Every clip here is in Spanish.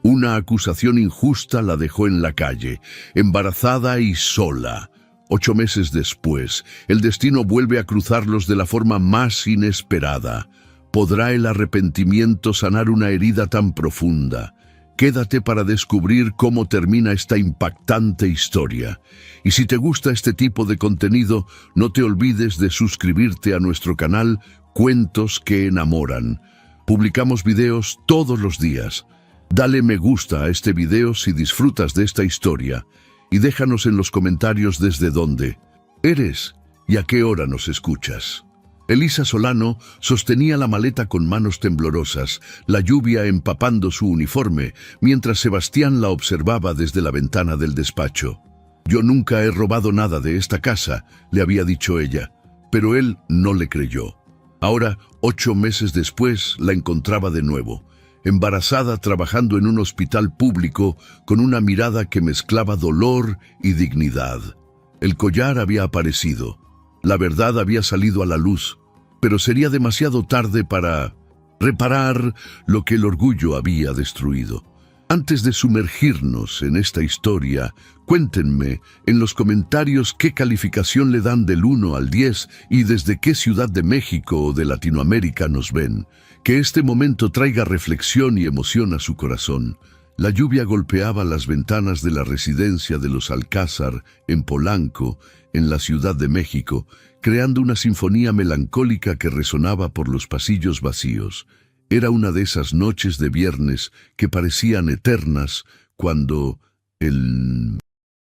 Una acusación injusta la dejó en la calle, embarazada y sola. 8 meses después, el destino vuelve a cruzarlos de la forma más inesperada. ¿Podrá el arrepentimiento sanar una herida tan profunda? Quédate para descubrir cómo termina esta impactante historia. Y si te gusta este tipo de contenido, no te olvides de suscribirte a nuestro canal Cuentos que Enamoran. Publicamos videos todos los días. Dale me gusta a este video si disfrutas de esta historia y déjanos en los comentarios desde dónde eres y a qué hora nos escuchas. Elisa Solano sostenía la maleta con manos temblorosas, la lluvia empapando su uniforme, mientras Sebastián la observaba desde la ventana del despacho. «Yo nunca he robado nada de esta casa», le había dicho ella, pero él no le creyó. Ahora, 8 meses después, la encontraba de nuevo, embarazada, trabajando en un hospital público con una mirada que mezclaba dolor y dignidad. El collar había aparecido. La verdad había salido a la luz, pero sería demasiado tarde para reparar lo que el orgullo había destruido. Antes de sumergirnos en esta historia, cuéntenme en los comentarios qué calificación le dan del 1 al 10 y desde qué ciudad de México o de Latinoamérica nos ven. Que este momento traiga reflexión y emoción a su corazón. La lluvia golpeaba las ventanas de la residencia de los Alcázar en Polanco, en la Ciudad de México, creando una sinfonía melancólica que resonaba por los pasillos vacíos. Era una de esas noches de viernes que parecían eternas cuando el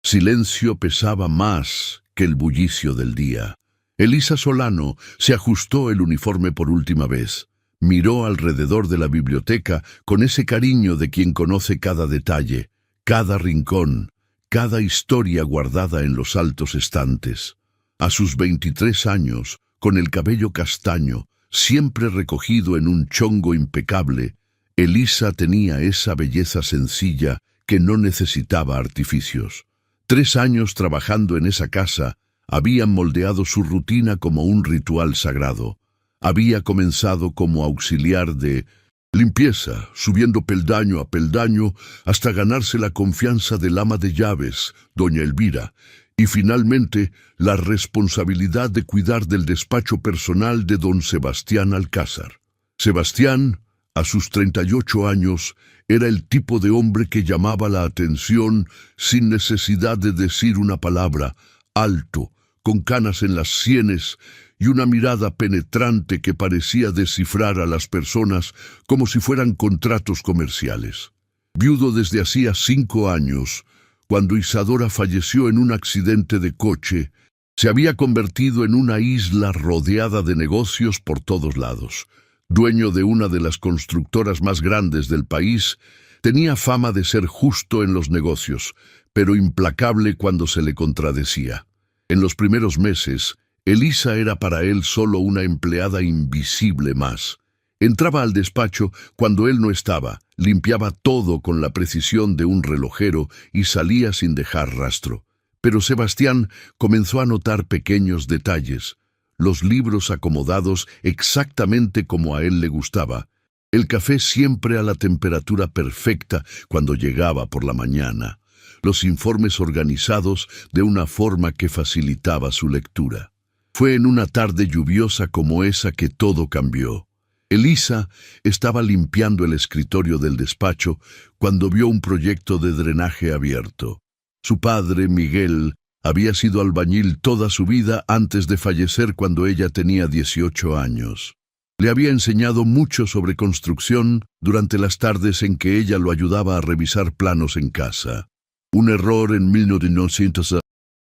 silencio pesaba más que el bullicio del día. Elisa Solano se ajustó el uniforme por última vez. Miró alrededor de la biblioteca con ese cariño de quien conoce cada detalle, cada rincón, cada historia guardada en los altos estantes. A sus 23 años, con el cabello castaño, siempre recogido en un chongo impecable, Elisa tenía esa belleza sencilla que no necesitaba artificios. 3 años trabajando en esa casa habían moldeado su rutina como un ritual sagrado. Había comenzado como auxiliar de limpieza, subiendo peldaño a peldaño hasta ganarse la confianza del ama de llaves, doña Elvira, y finalmente la responsabilidad de cuidar del despacho personal de don Sebastián Alcázar. Sebastián, a sus 38 años, era el tipo de hombre que llamaba la atención sin necesidad de decir una palabra, alto, con canas en las sienes y una mirada penetrante que parecía descifrar a las personas como si fueran contratos comerciales. Viudo desde hacía 5 años, cuando Isadora falleció en un accidente de coche, se había convertido en una isla rodeada de negocios por todos lados. Dueño de una de las constructoras más grandes del país, tenía fama de ser justo en los negocios, pero implacable cuando se le contradecía. En los primeros meses, Elisa era para él solo una empleada invisible más. Entraba al despacho cuando él no estaba, limpiaba todo con la precisión de un relojero y salía sin dejar rastro. Pero Sebastián comenzó a notar pequeños detalles, los libros acomodados exactamente como a él le gustaba, el café siempre a la temperatura perfecta cuando llegaba por la mañana, los informes organizados de una forma que facilitaba su lectura. Fue en una tarde lluviosa como esa que todo cambió. Elisa estaba limpiando el escritorio del despacho cuando vio un proyecto de drenaje abierto. Su padre, Miguel, había sido albañil toda su vida antes de fallecer cuando ella tenía 18 años. Le había enseñado mucho sobre construcción durante las tardes en que ella lo ayudaba a revisar planos en casa. Un error en 1900.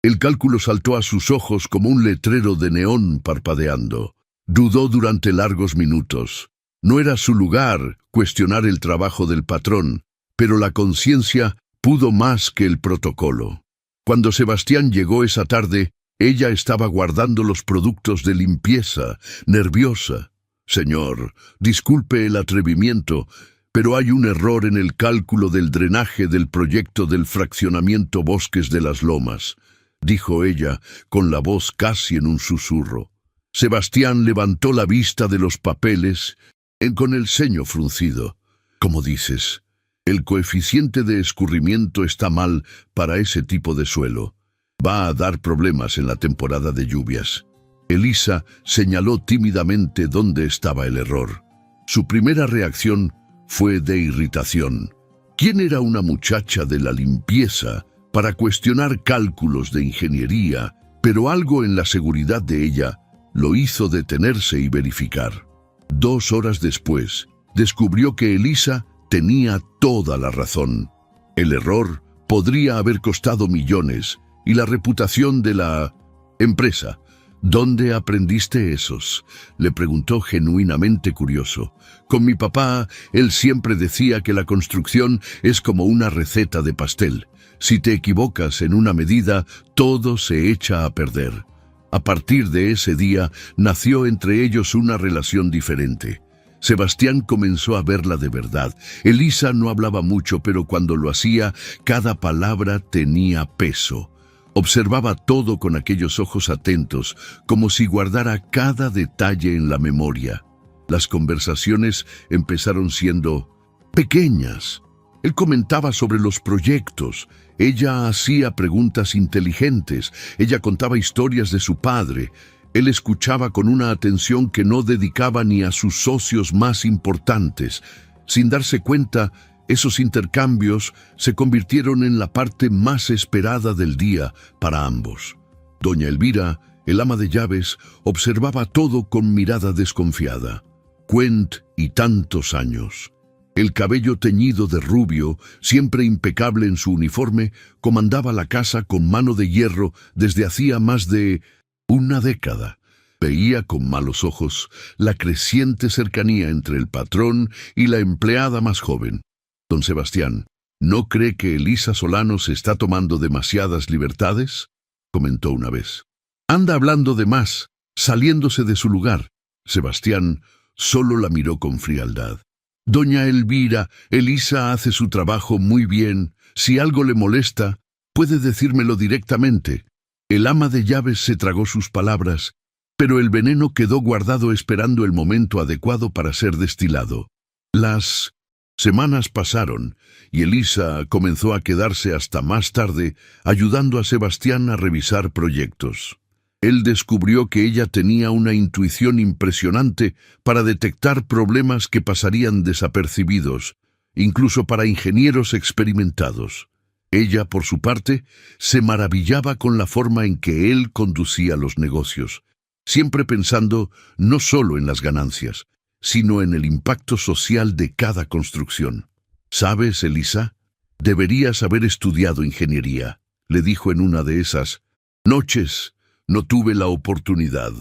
El cálculo saltó a sus ojos como un letrero de neón parpadeando. Dudó durante largos minutos. No era su lugar cuestionar el trabajo del patrón, pero la conciencia pudo más que el protocolo. Cuando Sebastián llegó esa tarde, ella estaba guardando los productos de limpieza, nerviosa. «Señor, disculpe el atrevimiento, pero hay un error en el cálculo del drenaje del proyecto del fraccionamiento Bosques de las Lomas», dijo ella, con la voz casi en un susurro. Sebastián levantó la vista de los papeles con el ceño fruncido. «¿Cómo dices? El coeficiente de escurrimiento está mal para ese tipo de suelo. Va a dar problemas en la temporada de lluvias. Elisa señaló tímidamente dónde estaba el error. Su primera reacción fue de irritación. ¿Quién era una muchacha de la limpieza para cuestionar cálculos de ingeniería? Pero algo en la seguridad de ella lo hizo detenerse y verificar. 2 horas después, descubrió que Elisa tenía toda la razón. El error podría haber costado millones y la reputación de la empresa. ¿Dónde aprendiste esos?, le preguntó genuinamente curioso. Con mi papá, él siempre decía que la construcción es como una receta de pastel. Si te equivocas en una medida, todo se echa a perder. A partir de ese día, nació entre ellos una relación diferente. Sebastián comenzó a verla de verdad. Elisa no hablaba mucho, pero cuando lo hacía, cada palabra tenía peso. Observaba todo con aquellos ojos atentos, como si guardara cada detalle en la memoria. Las conversaciones empezaron siendo pequeñas. Él comentaba sobre los proyectos, ella hacía preguntas inteligentes, ella contaba historias de su padre. Él escuchaba con una atención que no dedicaba ni a sus socios más importantes. Sin darse cuenta, esos intercambios se convirtieron en la parte más esperada del día para ambos. Doña Elvira, el ama de llaves, observaba todo con mirada desconfiada. Cuent y tantos años. El cabello teñido de rubio, siempre impecable en su uniforme, comandaba la casa con mano de hierro desde hacía más de una década. Veía con malos ojos la creciente cercanía entre el patrón y la empleada más joven. Don Sebastián, ¿no cree que Elisa Solano se está tomando demasiadas libertades?, comentó una vez. Anda hablando de más, saliéndose de su lugar. Sebastián solo la miró con frialdad. Doña Elvira, Elisa hace su trabajo muy bien. Si algo le molesta, puede decírmelo directamente. El ama de llaves se tragó sus palabras, pero el veneno quedó guardado esperando el momento adecuado para ser destilado. Las semanas pasaron y Elisa comenzó a quedarse hasta más tarde ayudando a Sebastián a revisar proyectos. Él descubrió que ella tenía una intuición impresionante para detectar problemas que pasarían desapercibidos, incluso para ingenieros experimentados. Ella, por su parte, se maravillaba con la forma en que él conducía los negocios, siempre pensando no solo en las ganancias, sino en el impacto social de cada construcción. ¿Sabes, Elisa? Deberías haber estudiado ingeniería, le dijo en una de esas noches. No tuve la oportunidad.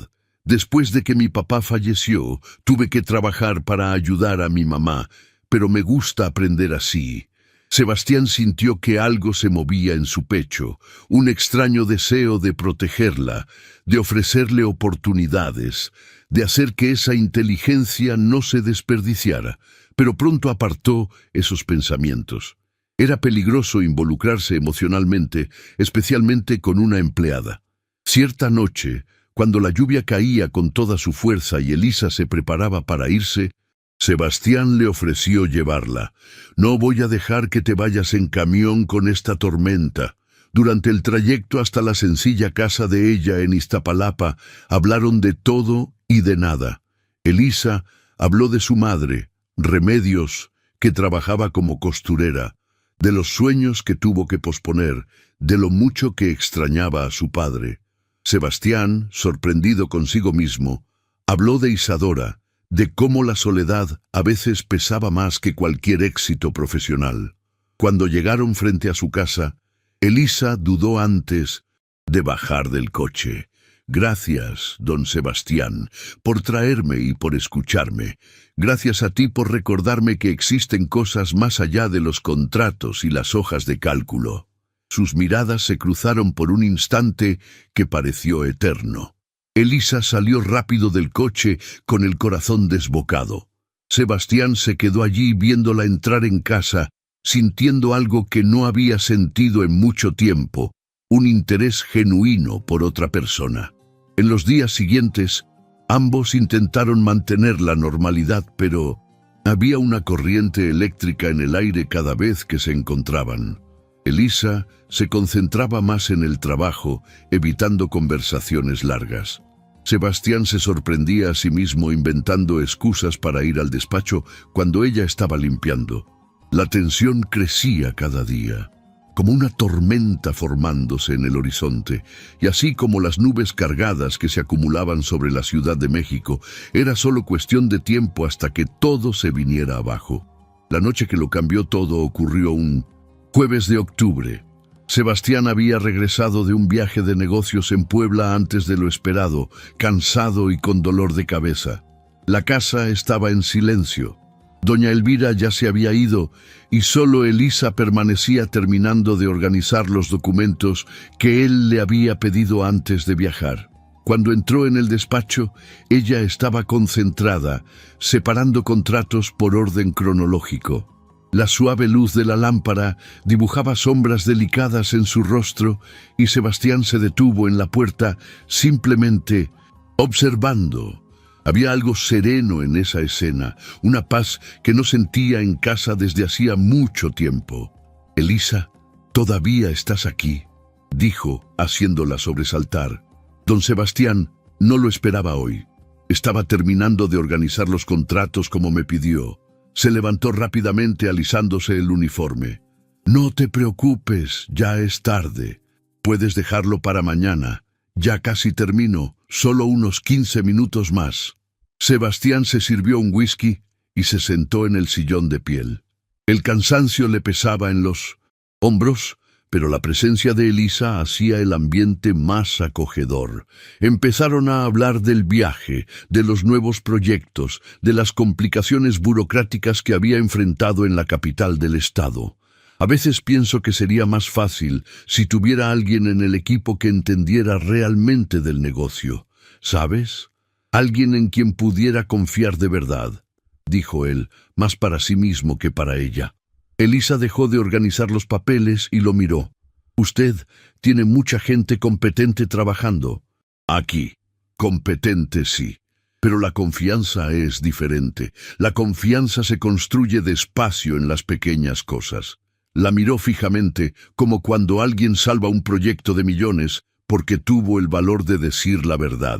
Después de que mi papá falleció, tuve que trabajar para ayudar a mi mamá, pero me gusta aprender así. Sebastián sintió que algo se movía en su pecho, un extraño deseo de protegerla, de ofrecerle oportunidades, de hacer que esa inteligencia no se desperdiciara, pero pronto apartó esos pensamientos. Era peligroso involucrarse emocionalmente, especialmente con una empleada. Cierta noche, cuando la lluvia caía con toda su fuerza y Elisa se preparaba para irse, Sebastián le ofreció llevarla. «No voy a dejar que te vayas en camión con esta tormenta». Durante el trayecto hasta la sencilla casa de ella en Iztapalapa, hablaron de todo y de nada. Elisa habló de su madre, Remedios, que trabajaba como costurera, de los sueños que tuvo que posponer, de lo mucho que extrañaba a su padre. Sebastián, sorprendido consigo mismo, habló de Isadora, de cómo la soledad a veces pesaba más que cualquier éxito profesional. Cuando llegaron frente a su casa, Elisa dudó antes de bajar del coche. «Gracias, don Sebastián, por traerme y por escucharme. Gracias a ti por recordarme que existen cosas más allá de los contratos y las hojas de cálculo». Sus miradas se cruzaron por un instante que pareció eterno. Elisa salió rápido del coche con el corazón desbocado. Sebastián se quedó allí viéndola entrar en casa, sintiendo algo que no había sentido en mucho tiempo, un interés genuino por otra persona. En los días siguientes, ambos intentaron mantener la normalidad, pero Había una corriente eléctrica en el aire cada vez que se encontraban. Elisa se concentraba más en el trabajo, evitando conversaciones largas. Sebastián se sorprendía a sí mismo inventando excusas para ir al despacho cuando ella estaba limpiando. La tensión crecía cada día, como una tormenta formándose en el horizonte, y así como las nubes cargadas que se acumulaban sobre la Ciudad de México, era solo cuestión de tiempo hasta que todo se viniera abajo. La noche que lo cambió todo ocurrió un jueves de octubre. Sebastián había regresado de un viaje de negocios en Puebla antes de lo esperado, cansado y con dolor de cabeza. La casa estaba en silencio. Doña Elvira ya se había ido y solo Elisa permanecía terminando de organizar los documentos que él le había pedido antes de viajar. Cuando entró en el despacho, ella estaba concentrada, separando contratos por orden cronológico. La suave luz de la lámpara dibujaba sombras delicadas en su rostro y Sebastián se detuvo en la puerta, simplemente observando. Había algo sereno en esa escena, una paz que no sentía en casa desde hacía mucho tiempo. «Elisa, ¿todavía estás aquí?», dijo, haciéndola sobresaltar. Don Sebastián no lo esperaba hoy. Estaba terminando de organizar los contratos como me pidió. Se levantó rápidamente alisándose el uniforme. «No te preocupes, ya es tarde. Puedes dejarlo para mañana. Ya casi termino, solo unos 15 minutos más». Sebastián se sirvió un whisky y se sentó en el sillón de piel. El cansancio le pesaba en los hombros, pero la presencia de Elisa hacía el ambiente más acogedor. Empezaron a hablar del viaje, de los nuevos proyectos, de las complicaciones burocráticas que había enfrentado en la capital del estado. A veces pienso que sería más fácil si tuviera alguien en el equipo que entendiera realmente del negocio. ¿Sabes? Alguien en quien pudiera confiar de verdad, dijo él, más para sí mismo que para ella. Elisa dejó de organizar los papeles y lo miró. «Usted tiene mucha gente competente trabajando». «Aquí. Competente sí. Pero la confianza es diferente. La confianza se construye despacio en las pequeñas cosas». La miró fijamente, como cuando alguien salva un proyecto de millones porque tuvo el valor de decir la verdad.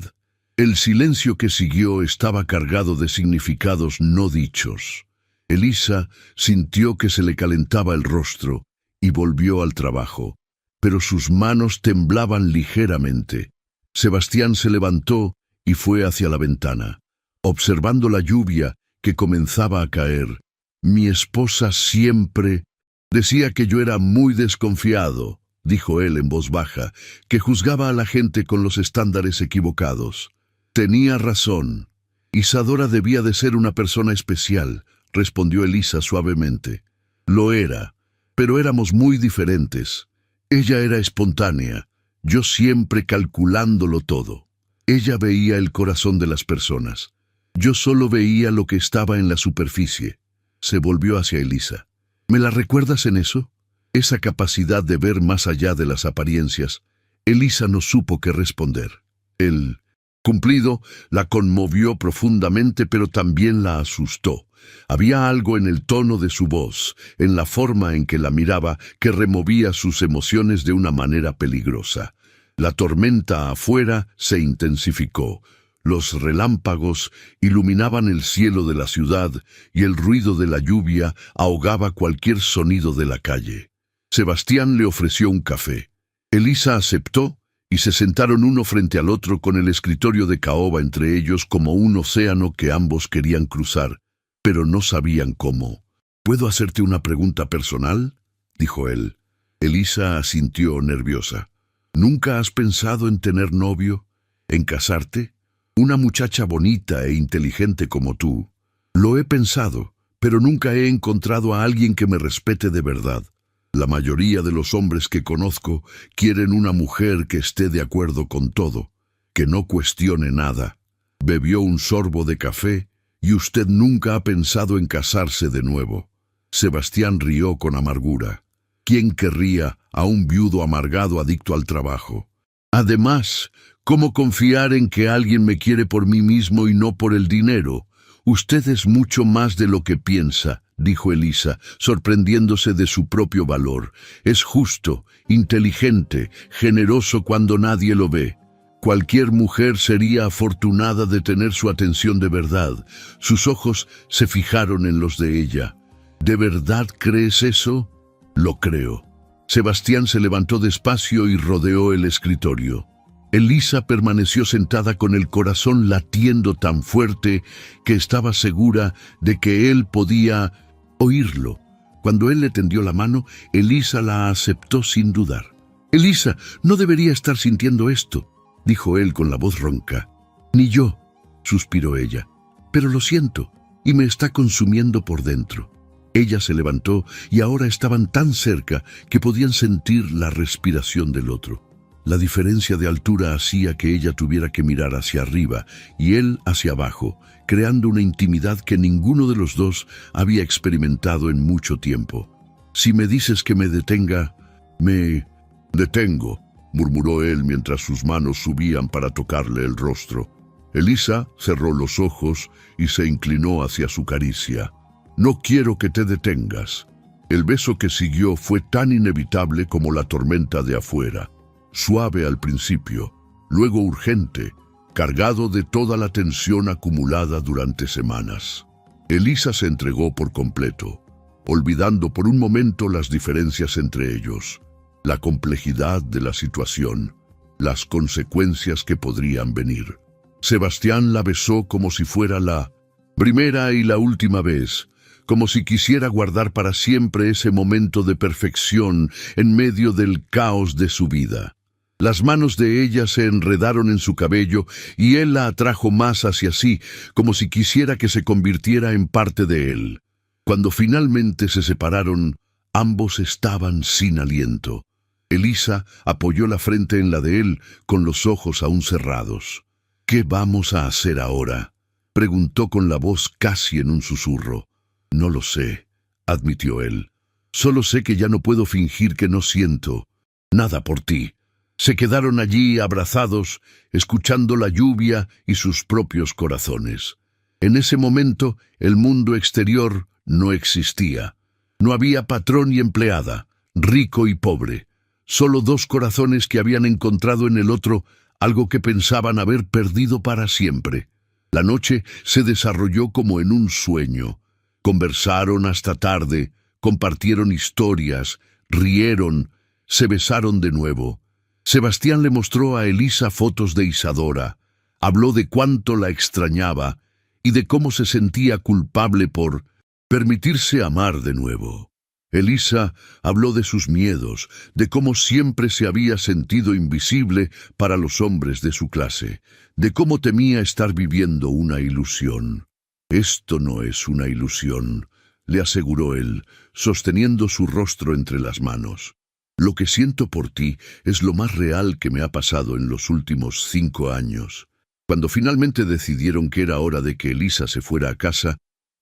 El silencio que siguió estaba cargado de significados no dichos. Elisa sintió que se le calentaba el rostro y volvió al trabajo, pero sus manos temblaban ligeramente. Sebastián se levantó y fue hacia la ventana, observando la lluvia que comenzaba a caer. «Mi esposa siempre decía que yo era muy desconfiado», dijo él en voz baja, «que juzgaba a la gente con los estándares equivocados». «Tenía razón. Isadora debía de ser una persona especial», respondió Elisa suavemente. «Lo era, pero éramos muy diferentes. Ella era espontánea, yo siempre calculándolo todo. Ella veía el corazón de las personas. Yo solo veía lo que estaba en la superficie». Se volvió hacia Elisa. «¿Me la recuerdas en eso? Esa capacidad de ver más allá de las apariencias». Elisa no supo qué responder. El cumplido la conmovió profundamente, pero también la asustó. Había algo en el tono de su voz, en la forma en que la miraba, que removía sus emociones de una manera peligrosa. La tormenta afuera se intensificó. Los relámpagos iluminaban el cielo de la ciudad y el ruido de la lluvia ahogaba cualquier sonido de la calle. Sebastián le ofreció un café. Elisa aceptó y se sentaron uno frente al otro con el escritorio de caoba entre ellos como un océano que ambos querían cruzar, pero no sabían cómo. «¿Puedo hacerte una pregunta personal?», dijo él. Elisa asintió nerviosa. «¿Nunca has pensado en tener novio? ¿En casarte? Una muchacha bonita e inteligente como tú». «Lo he pensado, pero nunca he encontrado a alguien que me respete de verdad. La mayoría de los hombres que conozco quieren una mujer que esté de acuerdo con todo, que no cuestione nada». Bebió un sorbo de café. «¿Y usted nunca ha pensado en casarse de nuevo?». Sebastián rió con amargura. ¿Quién querría a un viudo amargado adicto al trabajo? Además, ¿cómo confiar en que alguien me quiere por mí mismo y no por el dinero? Usted es mucho más de lo que piensa, dijo Elisa, sorprendiéndose de su propio valor. Es justo, inteligente, generoso cuando nadie lo ve. Cualquier mujer sería afortunada de tener su atención de verdad. Sus ojos se fijaron en los de ella. ¿De verdad crees eso? Lo creo. Sebastián se levantó despacio y rodeó el escritorio. Elisa permaneció sentada con el corazón latiendo tan fuerte que estaba segura de que él podía oírlo. Cuando él le tendió la mano, Elisa la aceptó sin dudar. «Elisa, no debería estar sintiendo esto», dijo él con la voz ronca. «Ni yo», suspiró ella, «pero lo siento y me está consumiendo por dentro». Ella se levantó y ahora estaban tan cerca que podían sentir la respiración del otro. La diferencia de altura hacía que ella tuviera que mirar hacia arriba y él hacia abajo, creando una intimidad que ninguno de los dos había experimentado en mucho tiempo. «Si me dices que me detenga, me detengo», murmuró él mientras sus manos subían para tocarle el rostro. Elisa cerró los ojos y se inclinó hacia su caricia. «No quiero que te detengas». El beso que siguió fue tan inevitable como la tormenta de afuera. Suave al principio, luego urgente, cargado de toda la tensión acumulada durante semanas. Elisa se entregó por completo, olvidando por un momento las diferencias entre ellos, la complejidad de la situación, las consecuencias que podrían venir. Sebastián la besó como si fuera la primera y la última vez, como si quisiera guardar para siempre ese momento de perfección en medio del caos de su vida. Las manos de ella se enredaron en su cabello y él la atrajo más hacia sí, como si quisiera que se convirtiera en parte de él. Cuando finalmente se separaron, ambos estaban sin aliento. Elisa apoyó la frente en la de él, con los ojos aún cerrados. «¿Qué vamos a hacer ahora?», preguntó con la voz casi en un susurro. «No lo sé», admitió él. «Solo sé que ya no puedo fingir que no siento nada por ti». Se quedaron allí abrazados, escuchando la lluvia y sus propios corazones. En ese momento, el mundo exterior no existía. No había patrón y empleada, rico y pobre. Solo dos corazones que habían encontrado en el otro algo que pensaban haber perdido para siempre. La noche se desarrolló como en un sueño. Conversaron hasta tarde, compartieron historias, rieron, se besaron de nuevo. Sebastián le mostró a Elisa fotos de Isadora, habló de cuánto la extrañaba y de cómo se sentía culpable por permitirse amar de nuevo. Elisa habló de sus miedos, de cómo siempre se había sentido invisible para los hombres de su clase, de cómo temía estar viviendo una ilusión. «Esto no es una ilusión», le aseguró él, sosteniendo su rostro entre las manos. «Lo que siento por ti es lo más real que me ha pasado en los últimos 5 años». Cuando finalmente decidieron que era hora de que Elisa se fuera a casa,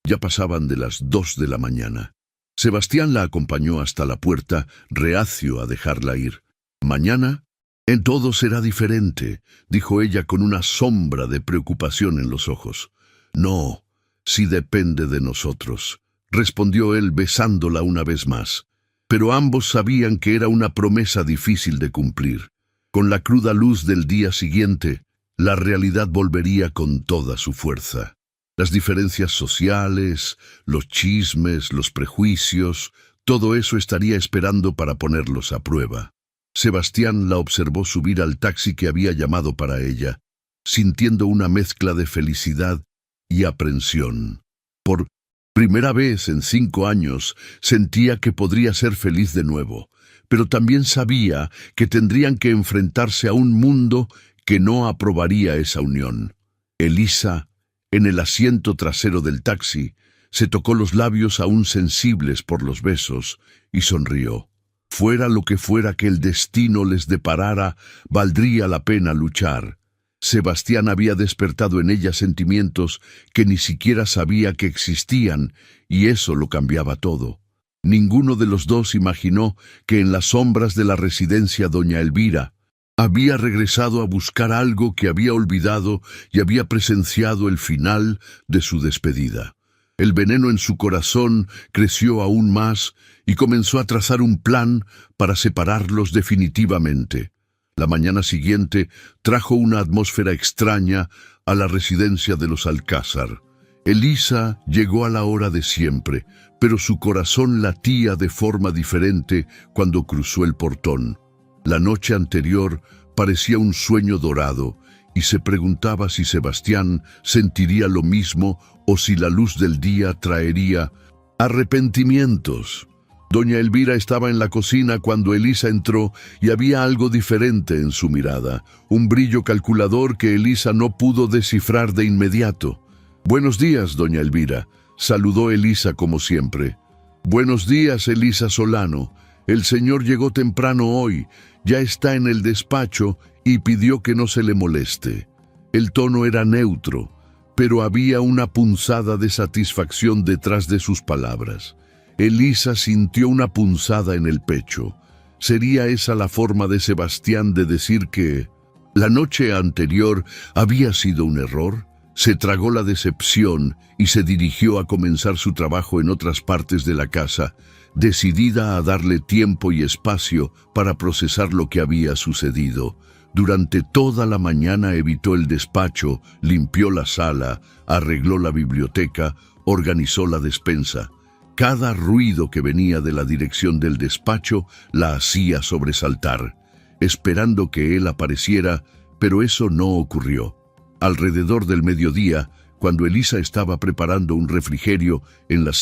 ya pasaban de las 2 de la mañana. Sebastián la acompañó hasta la puerta, reacio a dejarla ir. «Mañana, en todo será diferente», dijo ella con una sombra de preocupación en los ojos. «No, si depende de nosotros», respondió él besándola una vez más. Pero ambos sabían que era una promesa difícil de cumplir. Con la cruda luz del día siguiente, la realidad volvería con toda su fuerza. Las diferencias sociales, los chismes, los prejuicios, todo eso estaría esperando para ponerlos a prueba. Sebastián la observó subir al taxi que había llamado para ella, sintiendo una mezcla de felicidad y aprensión. Por primera vez en 5 años sentía que podría ser feliz de nuevo, pero también sabía que tendrían que enfrentarse a un mundo que no aprobaría esa unión. Elisa, en el asiento trasero del taxi, se tocó los labios aún sensibles por los besos y sonrió. Fuera lo que fuera que el destino les deparara, valdría la pena luchar. Sebastián había despertado en ella sentimientos que ni siquiera sabía que existían, y eso lo cambiaba todo. Ninguno de los dos imaginó que en las sombras de la residencia Doña Elvira, Había regresado a buscar algo que había olvidado y había presenciado el final de su despedida. El veneno en su corazón creció aún más y comenzó a trazar un plan para separarlos definitivamente. La mañana siguiente trajo una atmósfera extraña a la residencia de los Alcázar. Elisa llegó a la hora de siempre, pero su corazón latía de forma diferente cuando cruzó el portón. La noche anterior parecía un sueño dorado y se preguntaba si Sebastián sentiría lo mismo o si la luz del día traería arrepentimientos. Doña Elvira estaba en la cocina cuando Elisa entró y había algo diferente en su mirada, un brillo calculador que Elisa no pudo descifrar de inmediato. «Buenos días, doña Elvira», saludó Elisa como siempre. «Buenos días, Elisa Solano. El señor llegó temprano hoy, ya está en el despacho y pidió que no se le moleste». El tono era neutro, pero había una punzada de satisfacción detrás de sus palabras. Elisa sintió una punzada en el pecho. ¿Sería esa la forma de Sebastián de decir que la noche anterior había sido un error? Se tragó la decepción y se dirigió a comenzar su trabajo en otras partes de la casa, decidida a darle tiempo y espacio para procesar lo que había sucedido. Durante toda la mañana evitó el despacho, limpió la sala, arregló la biblioteca, organizó la despensa. Cada ruido que venía de la dirección del despacho la hacía sobresaltar, esperando que él apareciera, pero eso no ocurrió. Alrededor del mediodía, cuando Elisa estaba preparando un refrigerio en la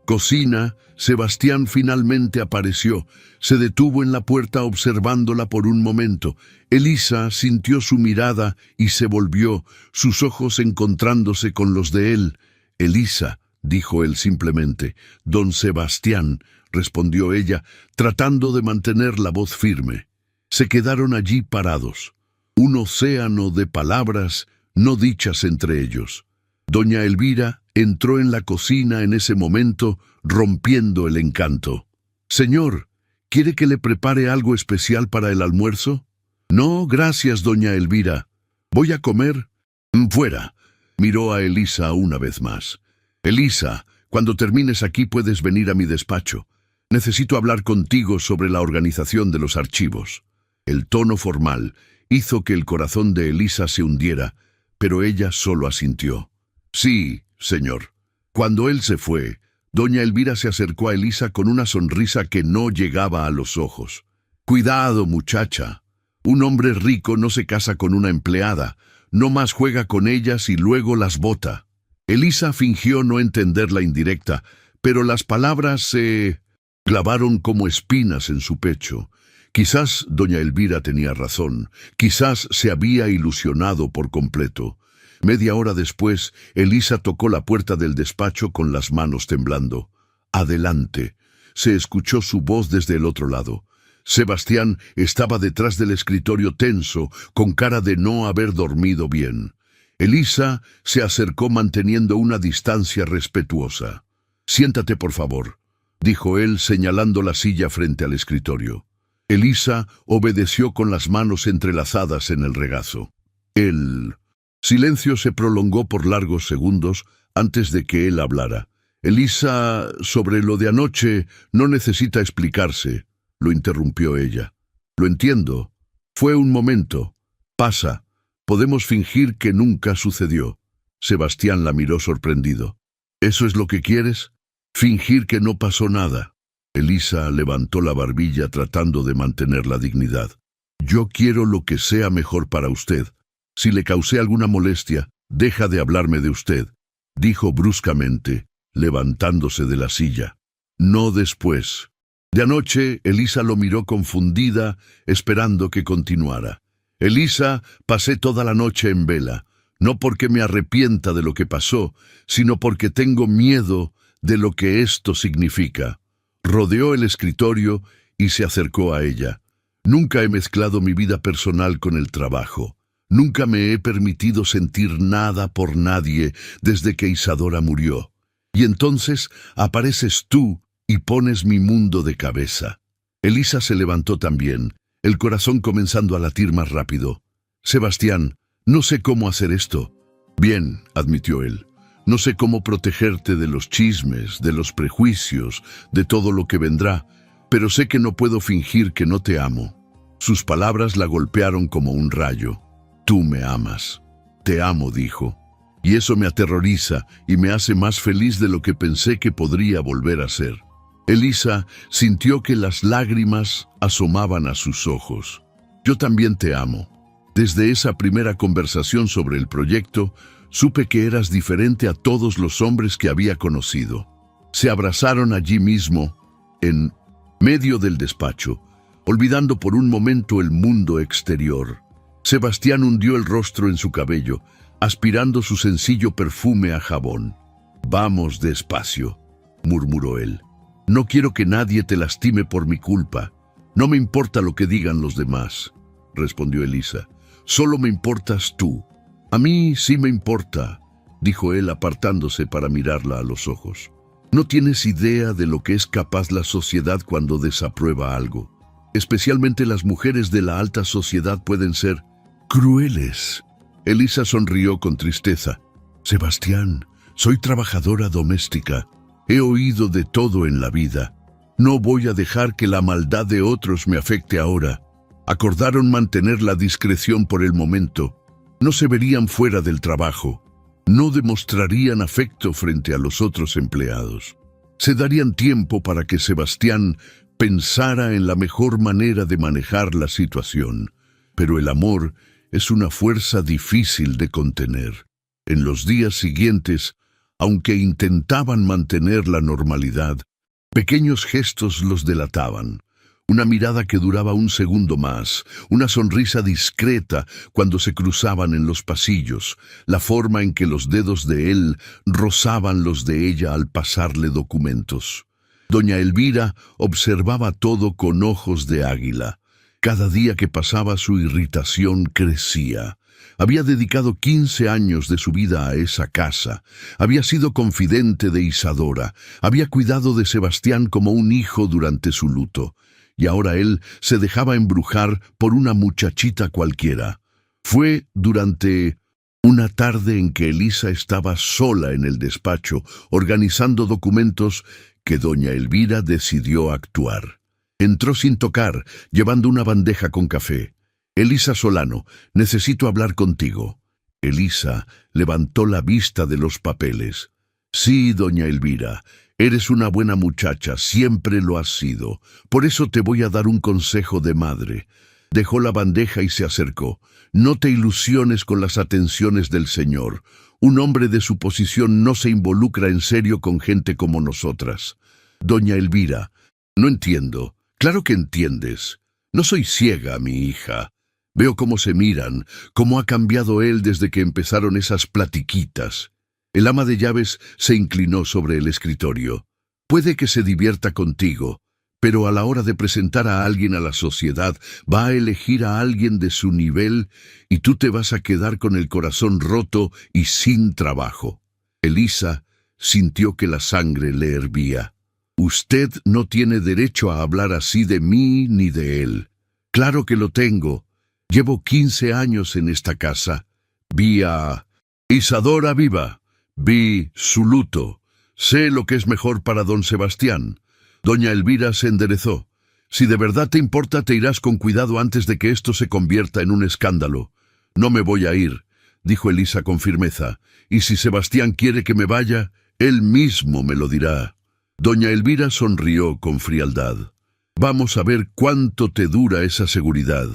cocina, Sebastián finalmente apareció. Se detuvo en la puerta observándola por un momento. Elisa sintió su mirada y se volvió, sus ojos encontrándose con los de él. «Elisa», dijo él simplemente. «Don Sebastián», respondió ella, tratando de mantener la voz firme. Se quedaron allí parados, un océano de palabras no dichas entre ellos. Doña Elvira entró en la cocina en ese momento, rompiendo el encanto. «Señor, ¿quiere que le prepare algo especial para el almuerzo?» «No, gracias, doña Elvira. ¿Voy a comer?» «Fuera», miró a Elisa una vez más. «Elisa, cuando termines aquí puedes venir a mi despacho. Necesito hablar contigo sobre la organización de los archivos». El tono formal hizo que el corazón de Elisa se hundiera, pero ella solo asintió. «Sí, señor». Cuando él se fue, doña Elvira se acercó a Elisa con una sonrisa que no llegaba a los ojos. «Cuidado, muchacha. Un hombre rico no se casa con una empleada, no más juega con ellas y luego las bota». Elisa fingió no entender la indirecta, pero las palabras se clavaron como espinas en su pecho. Quizás doña Elvira tenía razón, quizás se había ilusionado por completo. Media hora después, Elisa tocó la puerta del despacho con las manos temblando. «Adelante», se escuchó su voz desde el otro lado. Sebastián estaba detrás del escritorio tenso, con cara de no haber dormido bien. Elisa se acercó manteniendo una distancia respetuosa. «Siéntate, por favor», dijo él señalando la silla frente al escritorio. Elisa obedeció con las manos entrelazadas en el regazo. El silencio se prolongó por largos segundos antes de que él hablara. «Elisa, sobre lo de anoche, no necesita explicarse», lo interrumpió ella. «Lo entiendo. Fue un momento. Pasa. Podemos fingir que nunca sucedió». Sebastián la miró sorprendido. «¿Eso es lo que quieres? ¿Fingir que no pasó nada?» Elisa levantó la barbilla tratando de mantener la dignidad. «Yo quiero lo que sea mejor para usted. Si le causé alguna molestia, deja de hablarme de usted», dijo bruscamente, levantándose de la silla. «No después». De anoche, Elisa lo miró confundida, esperando que continuara. «Elisa, pasé toda la noche en vela, no porque me arrepienta de lo que pasó, sino porque tengo miedo de lo que esto significa». Rodeó el escritorio y se acercó a ella. «Nunca he mezclado mi vida personal con el trabajo. Nunca me he permitido sentir nada por nadie desde que Isadora murió. Y entonces apareces tú y pones mi mundo de cabeza». Elisa se levantó también, el corazón comenzando a latir más rápido. Sebastián, no sé cómo hacer esto. Bien, admitió él. No sé cómo protegerte de los chismes, de los prejuicios, de todo lo que vendrá, pero sé que no puedo fingir que no te amo. Sus palabras la golpearon como un rayo. Tú me amas. Te amo, dijo. Y eso me aterroriza y me hace más feliz de lo que pensé que podría volver a ser. Elisa sintió que las lágrimas asomaban a sus ojos. Yo también te amo. Desde esa primera conversación sobre el proyecto, supe que eras diferente a todos los hombres que había conocido. Se abrazaron allí mismo, en medio del despacho, olvidando por un momento el mundo exterior. Sebastián hundió el rostro en su cabello, aspirando su sencillo perfume a jabón. «Vamos despacio», murmuró él. «No quiero que nadie te lastime por mi culpa. No me importa lo que digan los demás», respondió Elisa. «Solo me importas tú». «A mí sí me importa», dijo él apartándose para mirarla a los ojos. «No tienes idea de lo que es capaz la sociedad cuando desaprueba algo. Especialmente las mujeres de la alta sociedad pueden ser crueles». Elisa sonrió con tristeza. «Sebastián, soy trabajadora doméstica. He oído de todo en la vida. No voy a dejar que la maldad de otros me afecte ahora». Acordaron mantener la discreción por el momento. No se verían fuera del trabajo. No demostrarían afecto frente a los otros empleados. Se darían tiempo para que Sebastián pensara en la mejor manera de manejar la situación. Pero el amor es una fuerza difícil de contener. En los días siguientes, aunque intentaban mantener la normalidad, pequeños gestos los delataban. Una mirada que duraba un segundo más, una sonrisa discreta cuando se cruzaban en los pasillos, la forma en que los dedos de él rozaban los de ella al pasarle documentos. Doña Elvira observaba todo con ojos de águila. Cada día que pasaba su irritación crecía. Había dedicado 15 años de su vida a esa casa. Había sido confidente de Isadora. Había cuidado de Sebastián como un hijo durante su luto. Y ahora él se dejaba embrujar por una muchachita cualquiera. Fue durante una tarde en que Elisa estaba sola en el despacho, organizando documentos, que doña Elvira decidió actuar. Entró sin tocar, llevando una bandeja con café. «Elisa Solano, necesito hablar contigo». Elisa levantó la vista de los papeles. «Sí, doña Elvira. Eres una buena muchacha, siempre lo has sido. Por eso te voy a dar un consejo de madre». Dejó la bandeja y se acercó. «No te ilusiones con las atenciones del Señor. Un hombre de su posición no se involucra en serio con gente como nosotras». «Doña Elvira, no entiendo». «Claro que entiendes. No soy ciega, mi hija. Veo cómo se miran, cómo ha cambiado él desde que empezaron esas platiquitas». El ama de llaves se inclinó sobre el escritorio. «Puede que se divierta contigo, pero a la hora de presentar a alguien a la sociedad, va a elegir a alguien de su nivel y tú te vas a quedar con el corazón roto y sin trabajo». Elisa sintió que la sangre le hervía. «Usted no tiene derecho a hablar así de mí ni de él». «Claro que lo tengo. Llevo 15 años en esta casa. Vi a Isadora viva. Vi su luto. Sé lo que es mejor para don Sebastián». Doña Elvira se enderezó. «Si de verdad te importa, te irás con cuidado antes de que esto se convierta en un escándalo». «No me voy a ir», dijo Elisa con firmeza. «Y si Sebastián quiere que me vaya, él mismo me lo dirá». Doña Elvira sonrió con frialdad. «Vamos a ver cuánto te dura esa seguridad».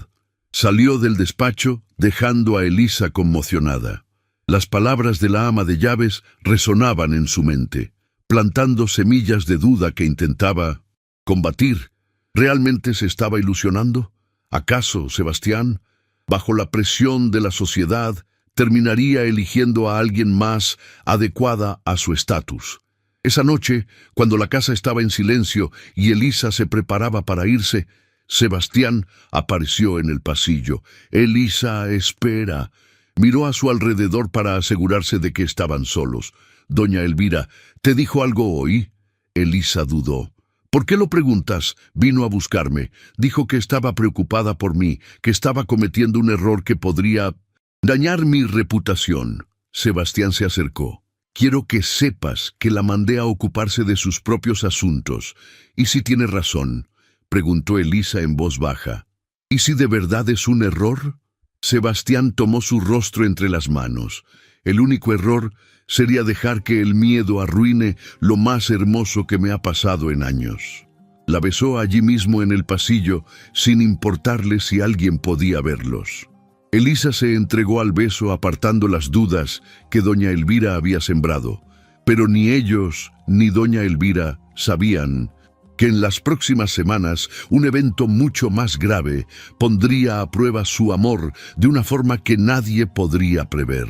Salió del despacho, dejando a Elisa conmocionada. Las palabras de la ama de llaves resonaban en su mente, plantando semillas de duda que intentaba combatir. ¿Realmente se estaba ilusionando? ¿Acaso Sebastián, bajo la presión de la sociedad, terminaría eligiendo a alguien más adecuada a su estatus? Esa noche, cuando la casa estaba en silencio y Elisa se preparaba para irse, Sebastián apareció en el pasillo. «Elisa, espera». Miró a su alrededor para asegurarse de que estaban solos. «Doña Elvira, ¿te dijo algo hoy?» Elisa dudó. ¿Por qué lo preguntas? Vino a buscarme. Dijo que estaba preocupada por mí, que estaba cometiendo un error que podría dañar mi reputación. Sebastián se acercó. Quiero que sepas que la mandé a ocuparse de sus propios asuntos. ¿Y si tiene razón?, preguntó Elisa en voz baja. ¿Y si de verdad es un error? Sebastián tomó su rostro entre las manos. El único error sería dejar que el miedo arruine lo más hermoso que me ha pasado en años. La besó allí mismo en el pasillo, sin importarle si alguien podía verlos. Elisa se entregó al beso apartando las dudas que doña Elvira había sembrado, pero ni ellos ni doña Elvira sabían que en las próximas semanas un evento mucho más grave pondría a prueba su amor de una forma que nadie podría prever.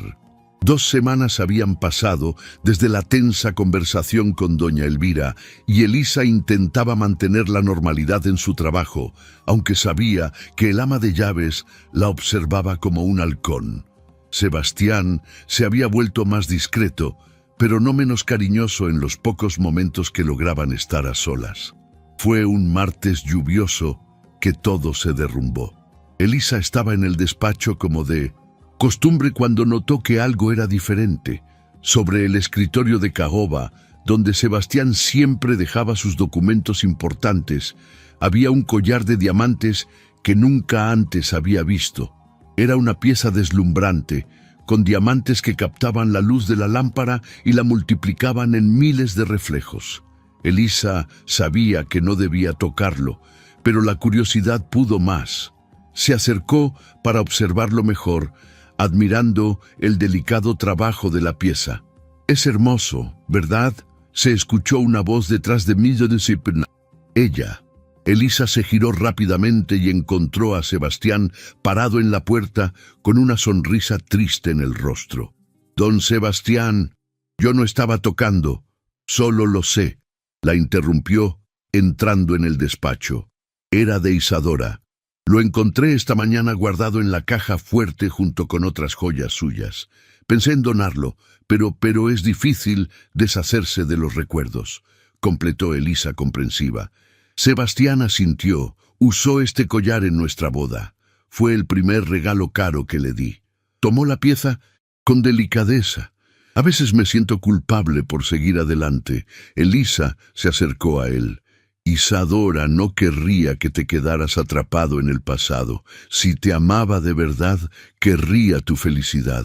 2 semanas habían pasado desde la tensa conversación con doña Elvira y Elisa intentaba mantener la normalidad en su trabajo, aunque sabía que el ama de llaves la observaba como un halcón. Sebastián se había vuelto más discreto, pero no menos cariñoso en los pocos momentos que lograban estar a solas. Fue un martes lluvioso que todo se derrumbó. Elisa estaba en el despacho como de costumbre cuando notó que algo era diferente. Sobre el escritorio de caoba, donde Sebastián siempre dejaba sus documentos importantes, había un collar de diamantes que nunca antes había visto. Era una pieza deslumbrante, con diamantes que captaban la luz de la lámpara y la multiplicaban en miles de reflejos. Elisa sabía que no debía tocarlo, pero la curiosidad pudo más. Se acercó para observarlo mejor, admirando el delicado trabajo de la pieza. «Es hermoso, ¿verdad?», se escuchó una voz detrás de mí. Ella. Elisa se giró rápidamente y encontró a Sebastián parado en la puerta con una sonrisa triste en el rostro. «Don Sebastián, yo no estaba tocando, solo lo sé», la interrumpió, entrando en el despacho. Era de Isadora. «Lo encontré esta mañana guardado en la caja fuerte junto con otras joyas suyas. Pensé en donarlo, pero es difícil deshacerse de los recuerdos», completó Elisa comprensiva. «Sebastián asintió. Usó este collar en nuestra boda. Fue el primer regalo caro que le di. Tomó la pieza con delicadeza. A veces me siento culpable por seguir adelante». Elisa se acercó a él. «Isadora no querría que te quedaras atrapado en el pasado. Si te amaba de verdad, querría tu felicidad.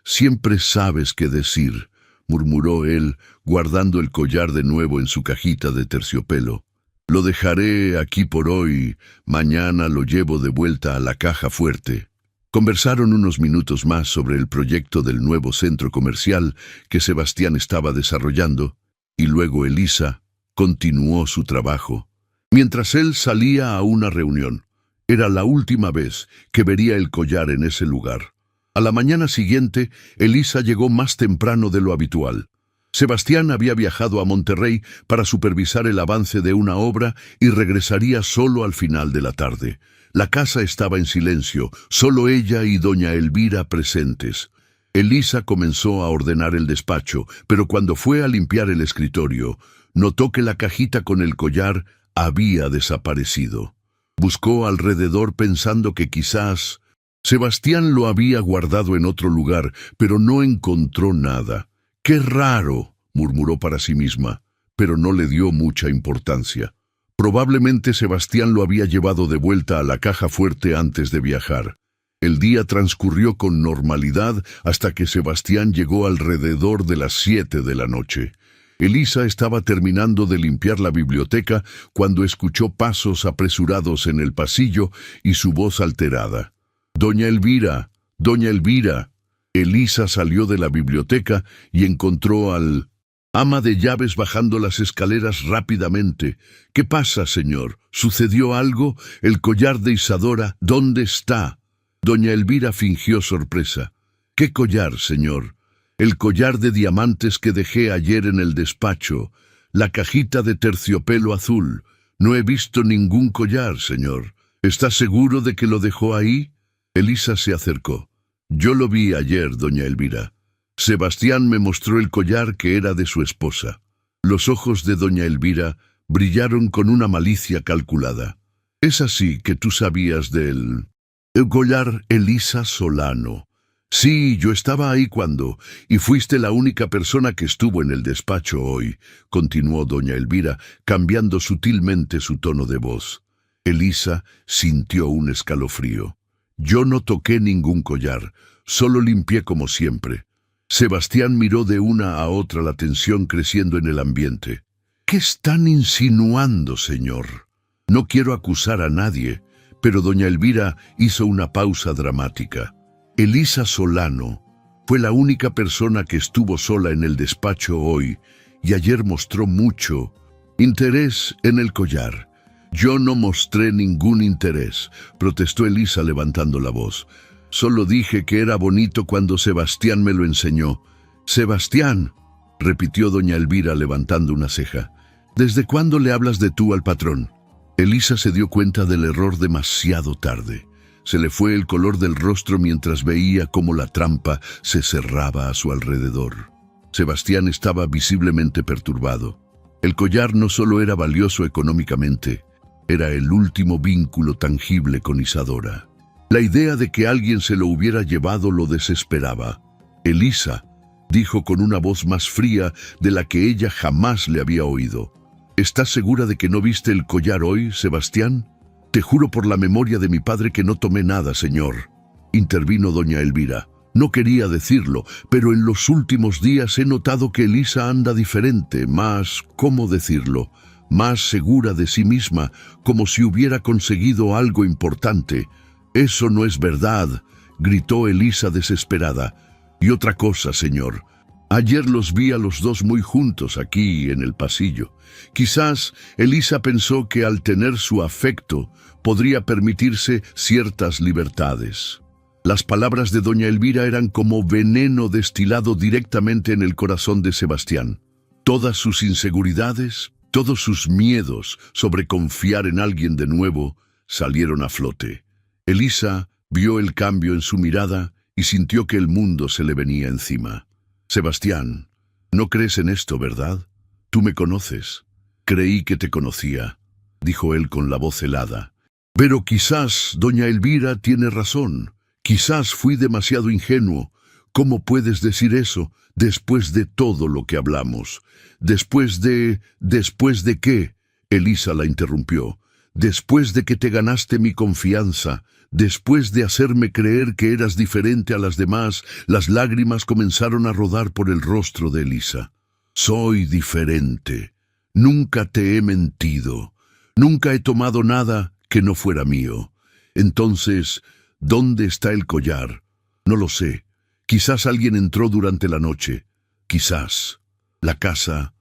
Siempre sabes qué decir», murmuró él, guardando el collar de nuevo en su cajita de terciopelo. «Lo dejaré aquí por hoy. Mañana lo llevo de vuelta a la caja fuerte». Conversaron unos minutos más sobre el proyecto del nuevo centro comercial que Sebastián estaba desarrollando, y luego Elisa continuó su trabajo. Mientras él salía a una reunión, era la última vez que vería el collar en ese lugar. A la mañana siguiente, Elisa llegó más temprano de lo habitual. Sebastián había viajado a Monterrey para supervisar el avance de una obra y regresaría solo al final de la tarde. La casa estaba en silencio, solo ella y doña Elvira presentes. Elisa comenzó a ordenar el despacho, pero cuando fue a limpiar el escritorio, notó que la cajita con el collar había desaparecido. Buscó alrededor pensando que quizás Sebastián lo había guardado en otro lugar, pero no encontró nada. «Qué raro», murmuró para sí misma, pero no le dio mucha importancia. Probablemente Sebastián lo había llevado de vuelta a la caja fuerte antes de viajar. El día transcurrió con normalidad hasta que Sebastián llegó alrededor de las 7 de la noche. Elisa estaba terminando de limpiar la biblioteca cuando escuchó pasos apresurados en el pasillo y su voz alterada. «Doña Elvira, doña Elvira». Elisa salió de la biblioteca y encontró al ama de llaves bajando las escaleras rápidamente. «¿Qué pasa, señor? ¿Sucedió algo? El collar de Isadora, ¿dónde está?» Doña Elvira fingió sorpresa. «¿Qué collar, señor?» «El collar de diamantes que dejé ayer en el despacho. La cajita de terciopelo azul. No he visto ningún collar, señor. ¿Está seguro de que lo dejó ahí?» Elisa se acercó. «Yo lo vi ayer, doña Elvira. Sebastián me mostró el collar que era de su esposa». Los ojos de doña Elvira brillaron con una malicia calculada. Es así que tú sabías el collar Elisa Solano. Sí, yo estaba ahí cuando, y fuiste la única persona que estuvo en el despacho hoy, continuó doña Elvira, cambiando sutilmente su tono de voz. Elisa sintió un escalofrío. Yo no toqué ningún collar, solo limpié como siempre. Sebastián miró de una a otra, la tensión creciendo en el ambiente. ¿Qué están insinuando, señor? No quiero acusar a nadie, pero doña Elvira hizo una pausa dramática. Elisa Solano fue la única persona que estuvo sola en el despacho hoy y ayer mostró mucho interés en el collar. Yo no mostré ningún interés, protestó Elisa levantando la voz. Solo dije que era bonito cuando Sebastián me lo enseñó. Sebastián, repitió doña Elvira levantando una ceja. ¿Desde cuándo le hablas de tú al patrón? Elisa se dio cuenta del error demasiado tarde. Se le fue el color del rostro mientras veía cómo la trampa se cerraba a su alrededor. Sebastián estaba visiblemente perturbado. El collar no solo era valioso económicamente, era el último vínculo tangible con Isadora. La idea de que alguien se lo hubiera llevado lo desesperaba. Elisa, dijo con una voz más fría de la que ella jamás le había oído. ¿Estás segura de que no viste el collar hoy, Sebastián? Te juro por la memoria de mi padre que no tomé nada, señor. Intervino doña Elvira. No quería decirlo, pero en los últimos días he notado que Elisa anda diferente, más, ¿cómo decirlo?, más segura de sí misma, como si hubiera conseguido algo importante. Eso no es verdad, gritó Elisa desesperada. Y otra cosa, señor. Ayer los vi a los dos muy juntos aquí en el pasillo. Quizás Elisa pensó que al tener su afecto podría permitirse ciertas libertades. Las palabras de doña Elvira eran como veneno destilado directamente en el corazón de Sebastián. Todas sus inseguridades, todos sus miedos sobre confiar en alguien de nuevo, salieron a flote. Elisa vio el cambio en su mirada y sintió que el mundo se le venía encima. Sebastián, no crees en esto, ¿verdad? Tú me conoces. Creí que te conocía, dijo él con la voz helada. Pero quizás doña Elvira tiene razón. Quizás fui demasiado ingenuo. ¿Cómo puedes decir eso después de todo lo que hablamos? ¿Después de qué? Elisa la interrumpió. Después de que te ganaste mi confianza, después de hacerme creer que eras diferente a las demás, las lágrimas comenzaron a rodar por el rostro de Elisa. Soy diferente. Nunca te he mentido. Nunca he tomado nada que no fuera mío. Entonces, ¿dónde está el collar? No lo sé. Quizás alguien entró durante la noche. Quizás. La casa...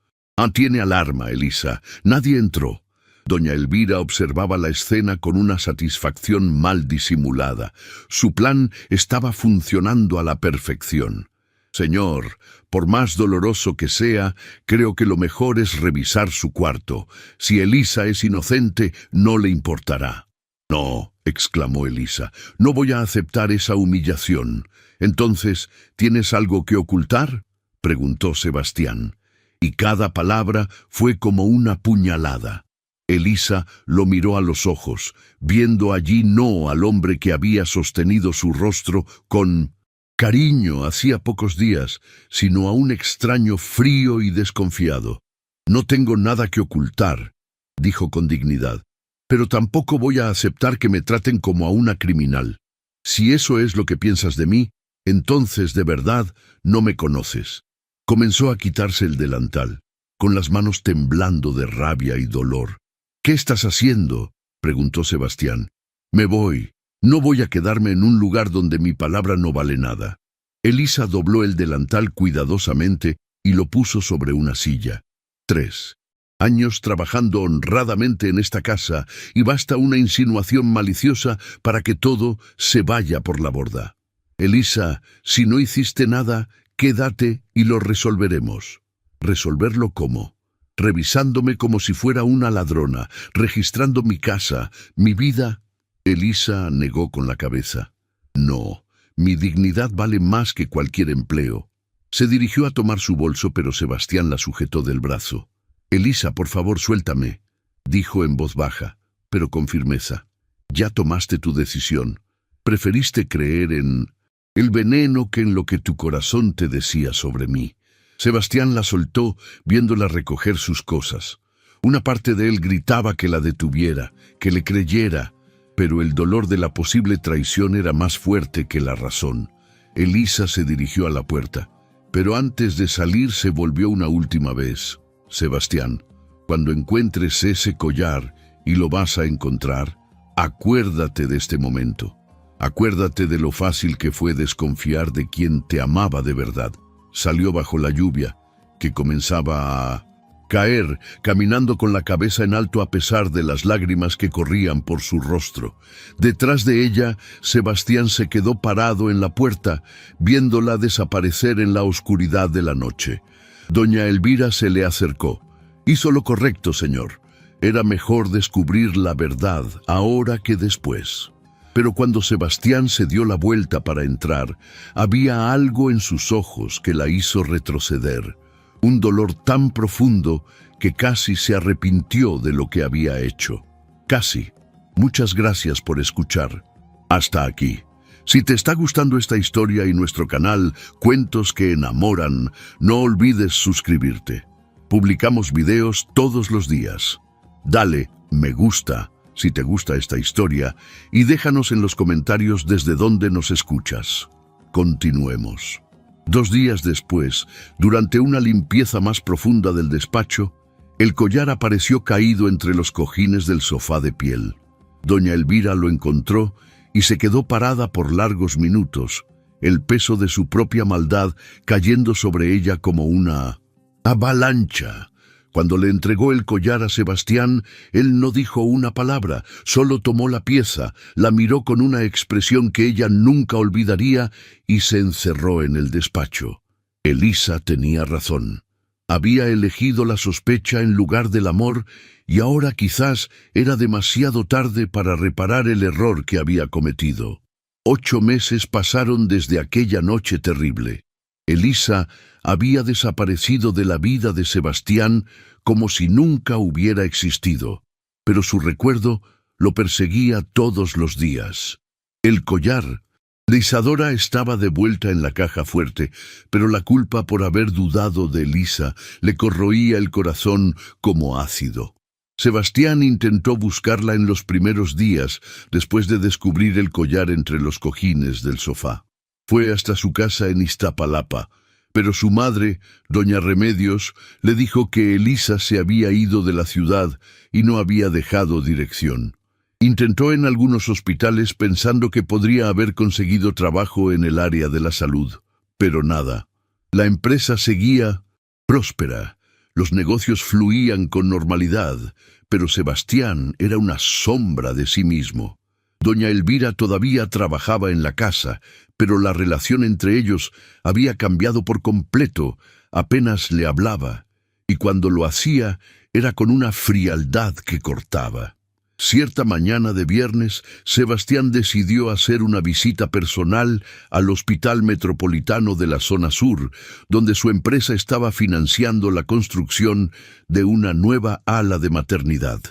tiene alarma, Elisa. Nadie entró. Doña Elvira observaba la escena con una satisfacción mal disimulada. Su plan estaba funcionando a la perfección. Señor, por más doloroso que sea, creo que lo mejor es revisar su cuarto. Si Elisa es inocente, no le importará. No, exclamó Elisa, no voy a aceptar esa humillación. Entonces, ¿tienes algo que ocultar?, preguntó Sebastián. Y cada palabra fue como una puñalada. Elisa lo miró a los ojos, viendo allí no al hombre que había sostenido su rostro con cariño hacía pocos días, sino a un extraño frío y desconfiado. No tengo nada que ocultar, dijo con dignidad, pero tampoco voy a aceptar que me traten como a una criminal. Si eso es lo que piensas de mí, entonces de verdad no me conoces. Comenzó a quitarse el delantal, con las manos temblando de rabia y dolor. ¿Qué estás haciendo?, preguntó Sebastián. Me voy. No voy a quedarme en un lugar donde mi palabra no vale nada. Elisa dobló el delantal cuidadosamente y lo puso sobre una silla. 3 años trabajando honradamente en esta casa y basta una insinuación maliciosa para que todo se vaya por la borda. Elisa, si no hiciste nada, quédate y lo resolveremos. ¿Resolverlo cómo? Revisándome como si fuera una ladrona, registrando mi casa, mi vida. Elisa negó con la cabeza. No, mi dignidad vale más que cualquier empleo. Se dirigió a tomar su bolso, pero Sebastián la sujetó del brazo. Elisa, por favor, suéltame, dijo en voz baja, pero con firmeza. Ya tomaste tu decisión. Preferiste creer en el veneno que en lo que tu corazón te decía sobre mí. Sebastián la soltó, viéndola recoger sus cosas. Una parte de él gritaba que la detuviera, que le creyera, pero el dolor de la posible traición era más fuerte que la razón. Elisa se dirigió a la puerta, pero antes de salir se volvió una última vez. Sebastián, cuando encuentres ese collar, y lo vas a encontrar, acuérdate de este momento. Acuérdate de lo fácil que fue desconfiar de quien te amaba de verdad. Salió bajo la lluvia, que comenzaba a caer, caminando con la cabeza en alto a pesar de las lágrimas que corrían por su rostro. Detrás de ella, Sebastián se quedó parado en la puerta, viéndola desaparecer en la oscuridad de la noche. Doña Elvira se le acercó. Hizo lo correcto, señor. Era mejor descubrir la verdad ahora que después. Pero cuando Sebastián se dio la vuelta para entrar, había algo en sus ojos que la hizo retroceder. Un dolor tan profundo que casi se arrepintió de lo que había hecho. Casi. Muchas gracias por escuchar. Hasta aquí. Si te está gustando esta historia y nuestro canal Cuentos que Enamoran, no olvides suscribirte. Publicamos videos todos los días. Dale me gusta si te gusta esta historia y déjanos en los comentarios desde dónde nos escuchas. Continuemos. 2 días después, durante una limpieza más profunda del despacho, el collar apareció caído entre los cojines del sofá de piel. Doña Elvira lo encontró y se quedó parada por largos minutos, el peso de su propia maldad cayendo sobre ella como una avalancha. Cuando le entregó el collar a Sebastián, él no dijo una palabra, solo tomó la pieza, la miró con una expresión que ella nunca olvidaría y se encerró en el despacho. Elisa tenía razón. Había elegido la sospecha en lugar del amor y ahora quizás era demasiado tarde para reparar el error que había cometido. 8 meses pasaron desde aquella noche terrible. Elisa había desaparecido de la vida de Sebastián como si nunca hubiera existido, pero su recuerdo lo perseguía todos los días. El collar. Isadora estaba de vuelta en la caja fuerte, pero la culpa por haber dudado de Elisa le corroía el corazón como ácido. Sebastián intentó buscarla en los primeros días, después de descubrir el collar entre los cojines del sofá. Fue hasta su casa en Iztapalapa, pero su madre, doña Remedios, le dijo que Elisa se había ido de la ciudad y no había dejado dirección. Intentó en algunos hospitales pensando que podría haber conseguido trabajo en el área de la salud, pero nada. La empresa seguía próspera, los negocios fluían con normalidad, pero Sebastián era una sombra de sí mismo. Doña Elvira todavía trabajaba en la casa, pero la relación entre ellos había cambiado por completo, apenas le hablaba, y cuando lo hacía era con una frialdad que cortaba. Cierta mañana de viernes, Sebastián decidió hacer una visita personal al Hospital Metropolitano de la Zona Sur, donde su empresa estaba financiando la construcción de una nueva ala de maternidad.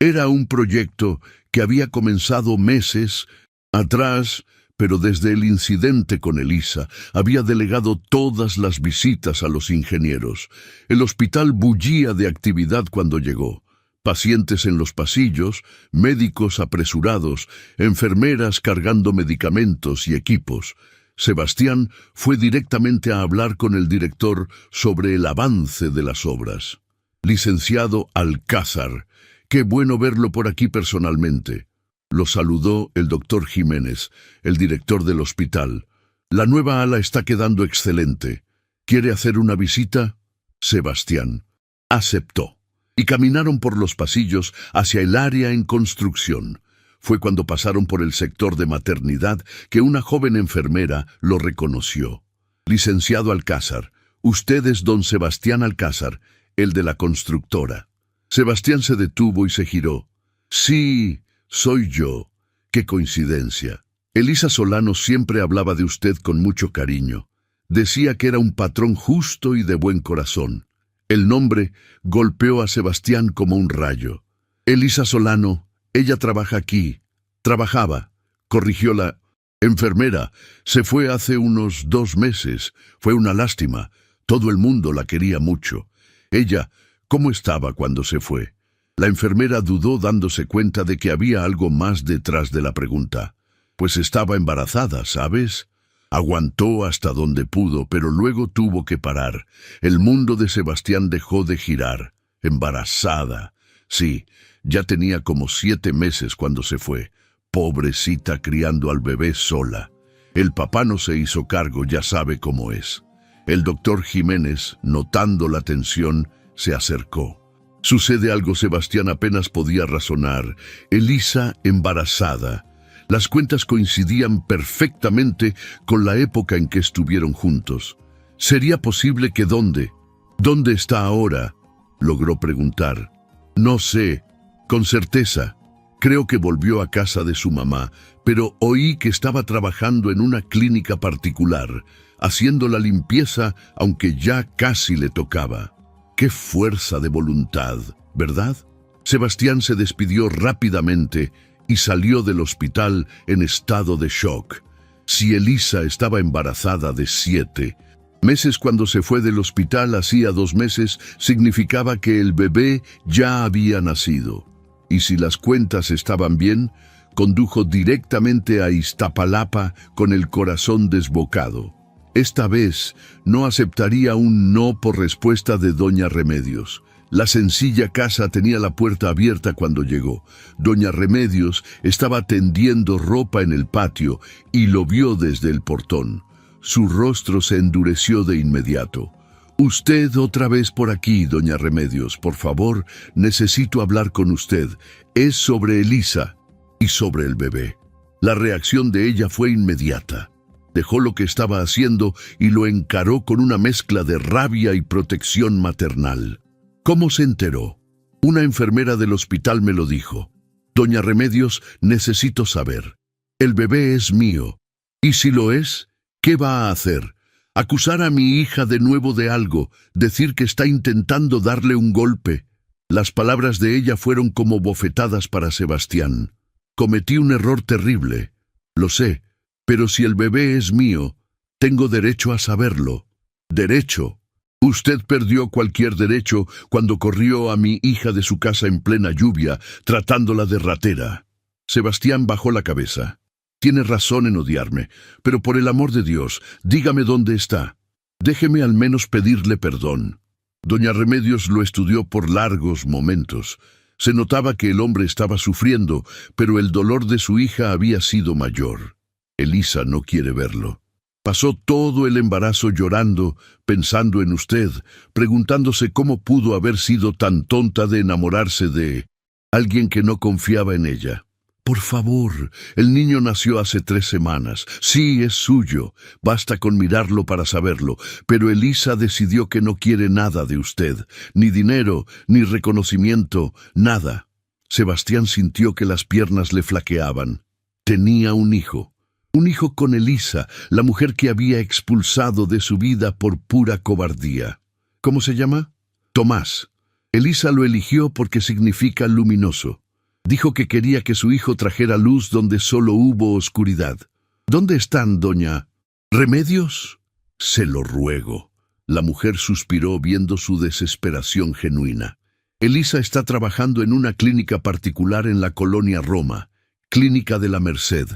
Era un proyecto que había comenzado meses atrás, pero desde el incidente con Elisa había delegado todas las visitas a los ingenieros. El hospital bullía de actividad cuando llegó. Pacientes en los pasillos, médicos apresurados, enfermeras cargando medicamentos y equipos. Sebastián fue directamente a hablar con el director sobre el avance de las obras. Licenciado Alcázar, qué bueno verlo por aquí personalmente. Lo saludó el doctor Jiménez, el director del hospital. La nueva ala está quedando excelente. ¿Quiere hacer una visita? Sebastián aceptó. Y caminaron por los pasillos hacia el área en construcción. Fue cuando pasaron por el sector de maternidad que una joven enfermera lo reconoció. Licenciado Alcázar, usted es don Sebastián Alcázar, el de la constructora. Sebastián se detuvo y se giró. Sí, soy yo. Qué coincidencia. Elisa Solano siempre hablaba de usted con mucho cariño. Decía que era un patrón justo y de buen corazón. El nombre golpeó a Sebastián como un rayo. Elisa Solano, ella trabaja aquí. Trabajaba, corrigió la enfermera. Se fue hace unos 2 meses. Fue una lástima. Todo el mundo la quería mucho. Ella, ¿cómo estaba cuando se fue? La enfermera dudó dándose cuenta de que había algo más detrás de la pregunta. Pues estaba embarazada, ¿sabes? Aguantó hasta donde pudo, pero luego tuvo que parar. El mundo de Sebastián dejó de girar. Embarazada. Sí, ya tenía como 7 meses cuando se fue. Pobrecita criando al bebé sola. El papá no se hizo cargo, ya sabe cómo es. El doctor Jiménez, notando la tensión, se acercó. Sucede algo, Sebastián apenas podía razonar. Elisa embarazada. Las cuentas coincidían perfectamente con la época en que estuvieron juntos. ¿Sería posible que dónde? ¿Dónde está ahora? Logró preguntar. No sé, con certeza. Creo que volvió a casa de su mamá, pero oí que estaba trabajando en una clínica particular, haciendo la limpieza, aunque ya casi le tocaba. ¡Qué fuerza de voluntad!, ¿verdad? Sebastián se despidió rápidamente y salió del hospital en estado de shock. Si Elisa estaba embarazada de 7 meses cuando se fue del hospital hacía 2 meses, significaba que el bebé ya había nacido. Y si las cuentas estaban bien, condujo directamente a Iztapalapa con el corazón desbocado. Esta vez no aceptaría un no por respuesta de doña Remedios. La sencilla casa tenía la puerta abierta cuando llegó. Doña Remedios estaba tendiendo ropa en el patio y lo vio desde el portón. Su rostro se endureció de inmediato. «Usted otra vez por aquí, doña Remedios. Por favor, necesito hablar con usted. Es sobre Elisa y sobre el bebé». La reacción de ella fue inmediata. Dejó lo que estaba haciendo y lo encaró con una mezcla de rabia y protección maternal. ¿Cómo se enteró? Una enfermera del hospital me lo dijo. Doña Remedios, necesito saber. El bebé es mío. Y si lo es, ¿qué va a hacer? Acusar a mi hija de nuevo de algo, decir que está intentando darle un golpe. Las palabras de ella fueron como bofetadas para Sebastián. Cometí un error terrible. Lo sé. Pero si el bebé es mío, tengo derecho a saberlo. ¿Derecho? Usted perdió cualquier derecho cuando corrió a mi hija de su casa en plena lluvia, tratándola de ratera. Sebastián bajó la cabeza. Tiene razón en odiarme, pero por el amor de Dios, dígame dónde está. Déjeme al menos pedirle perdón. Doña Remedios lo estudió por largos momentos. Se notaba que el hombre estaba sufriendo, pero el dolor de su hija había sido mayor. Elisa no quiere verlo. Pasó todo el embarazo llorando, pensando en usted, preguntándose cómo pudo haber sido tan tonta de enamorarse de alguien que no confiaba en ella. Por favor, el niño nació hace 3 semanas. Sí, es suyo. Basta con mirarlo para saberlo. Pero Elisa decidió que no quiere nada de usted. Ni dinero, ni reconocimiento, nada. Sebastián sintió que las piernas le flaqueaban. Tenía un hijo. Un hijo con Elisa, la mujer que había expulsado de su vida por pura cobardía. ¿Cómo se llama? Tomás. Elisa lo eligió porque significa luminoso. Dijo que quería que su hijo trajera luz donde solo hubo oscuridad. ¿Dónde están, doña Remedios? Se lo ruego. La mujer suspiró viendo su desesperación genuina. Elisa está trabajando en una clínica particular en la colonia Roma, Clínica de la Merced.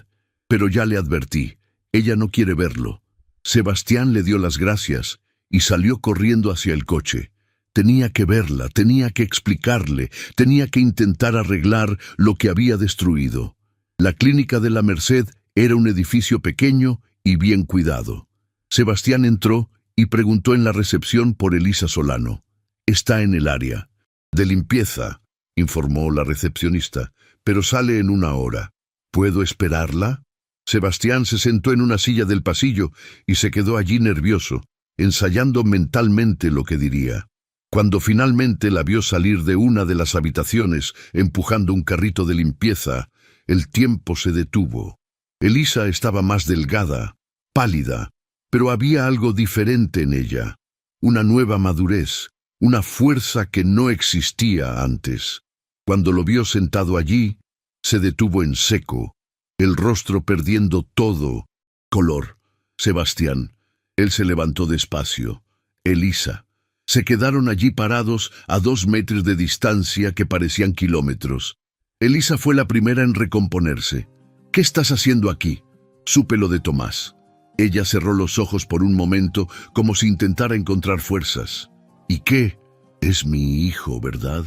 Pero ya le advertí, ella no quiere verlo. Sebastián le dio las gracias y salió corriendo hacia el coche. Tenía que verla, tenía que explicarle, tenía que intentar arreglar lo que había destruido. La Clínica de la Merced era un edificio pequeño y bien cuidado. Sebastián entró y preguntó en la recepción por Elisa Solano. «Está en el área de limpieza», informó la recepcionista, «pero sale en 1 hora. ¿Puedo esperarla?» Sebastián se sentó en una silla del pasillo y se quedó allí nervioso, ensayando mentalmente lo que diría. Cuando finalmente la vio salir de una de las habitaciones empujando un carrito de limpieza, el tiempo se detuvo. Elisa estaba más delgada, pálida, pero había algo diferente en ella. Una nueva madurez, una fuerza que no existía antes. Cuando lo vio sentado allí, se detuvo en seco, el rostro perdiendo todo color. Sebastián. Él se levantó despacio. Elisa. Se quedaron allí parados a 2 metros de distancia que parecían kilómetros. Elisa fue la primera en recomponerse. «¿Qué estás haciendo aquí?» Supe lo de Tomás. Ella cerró los ojos por un momento como si intentara encontrar fuerzas. «¿Y qué? Es mi hijo, ¿verdad?»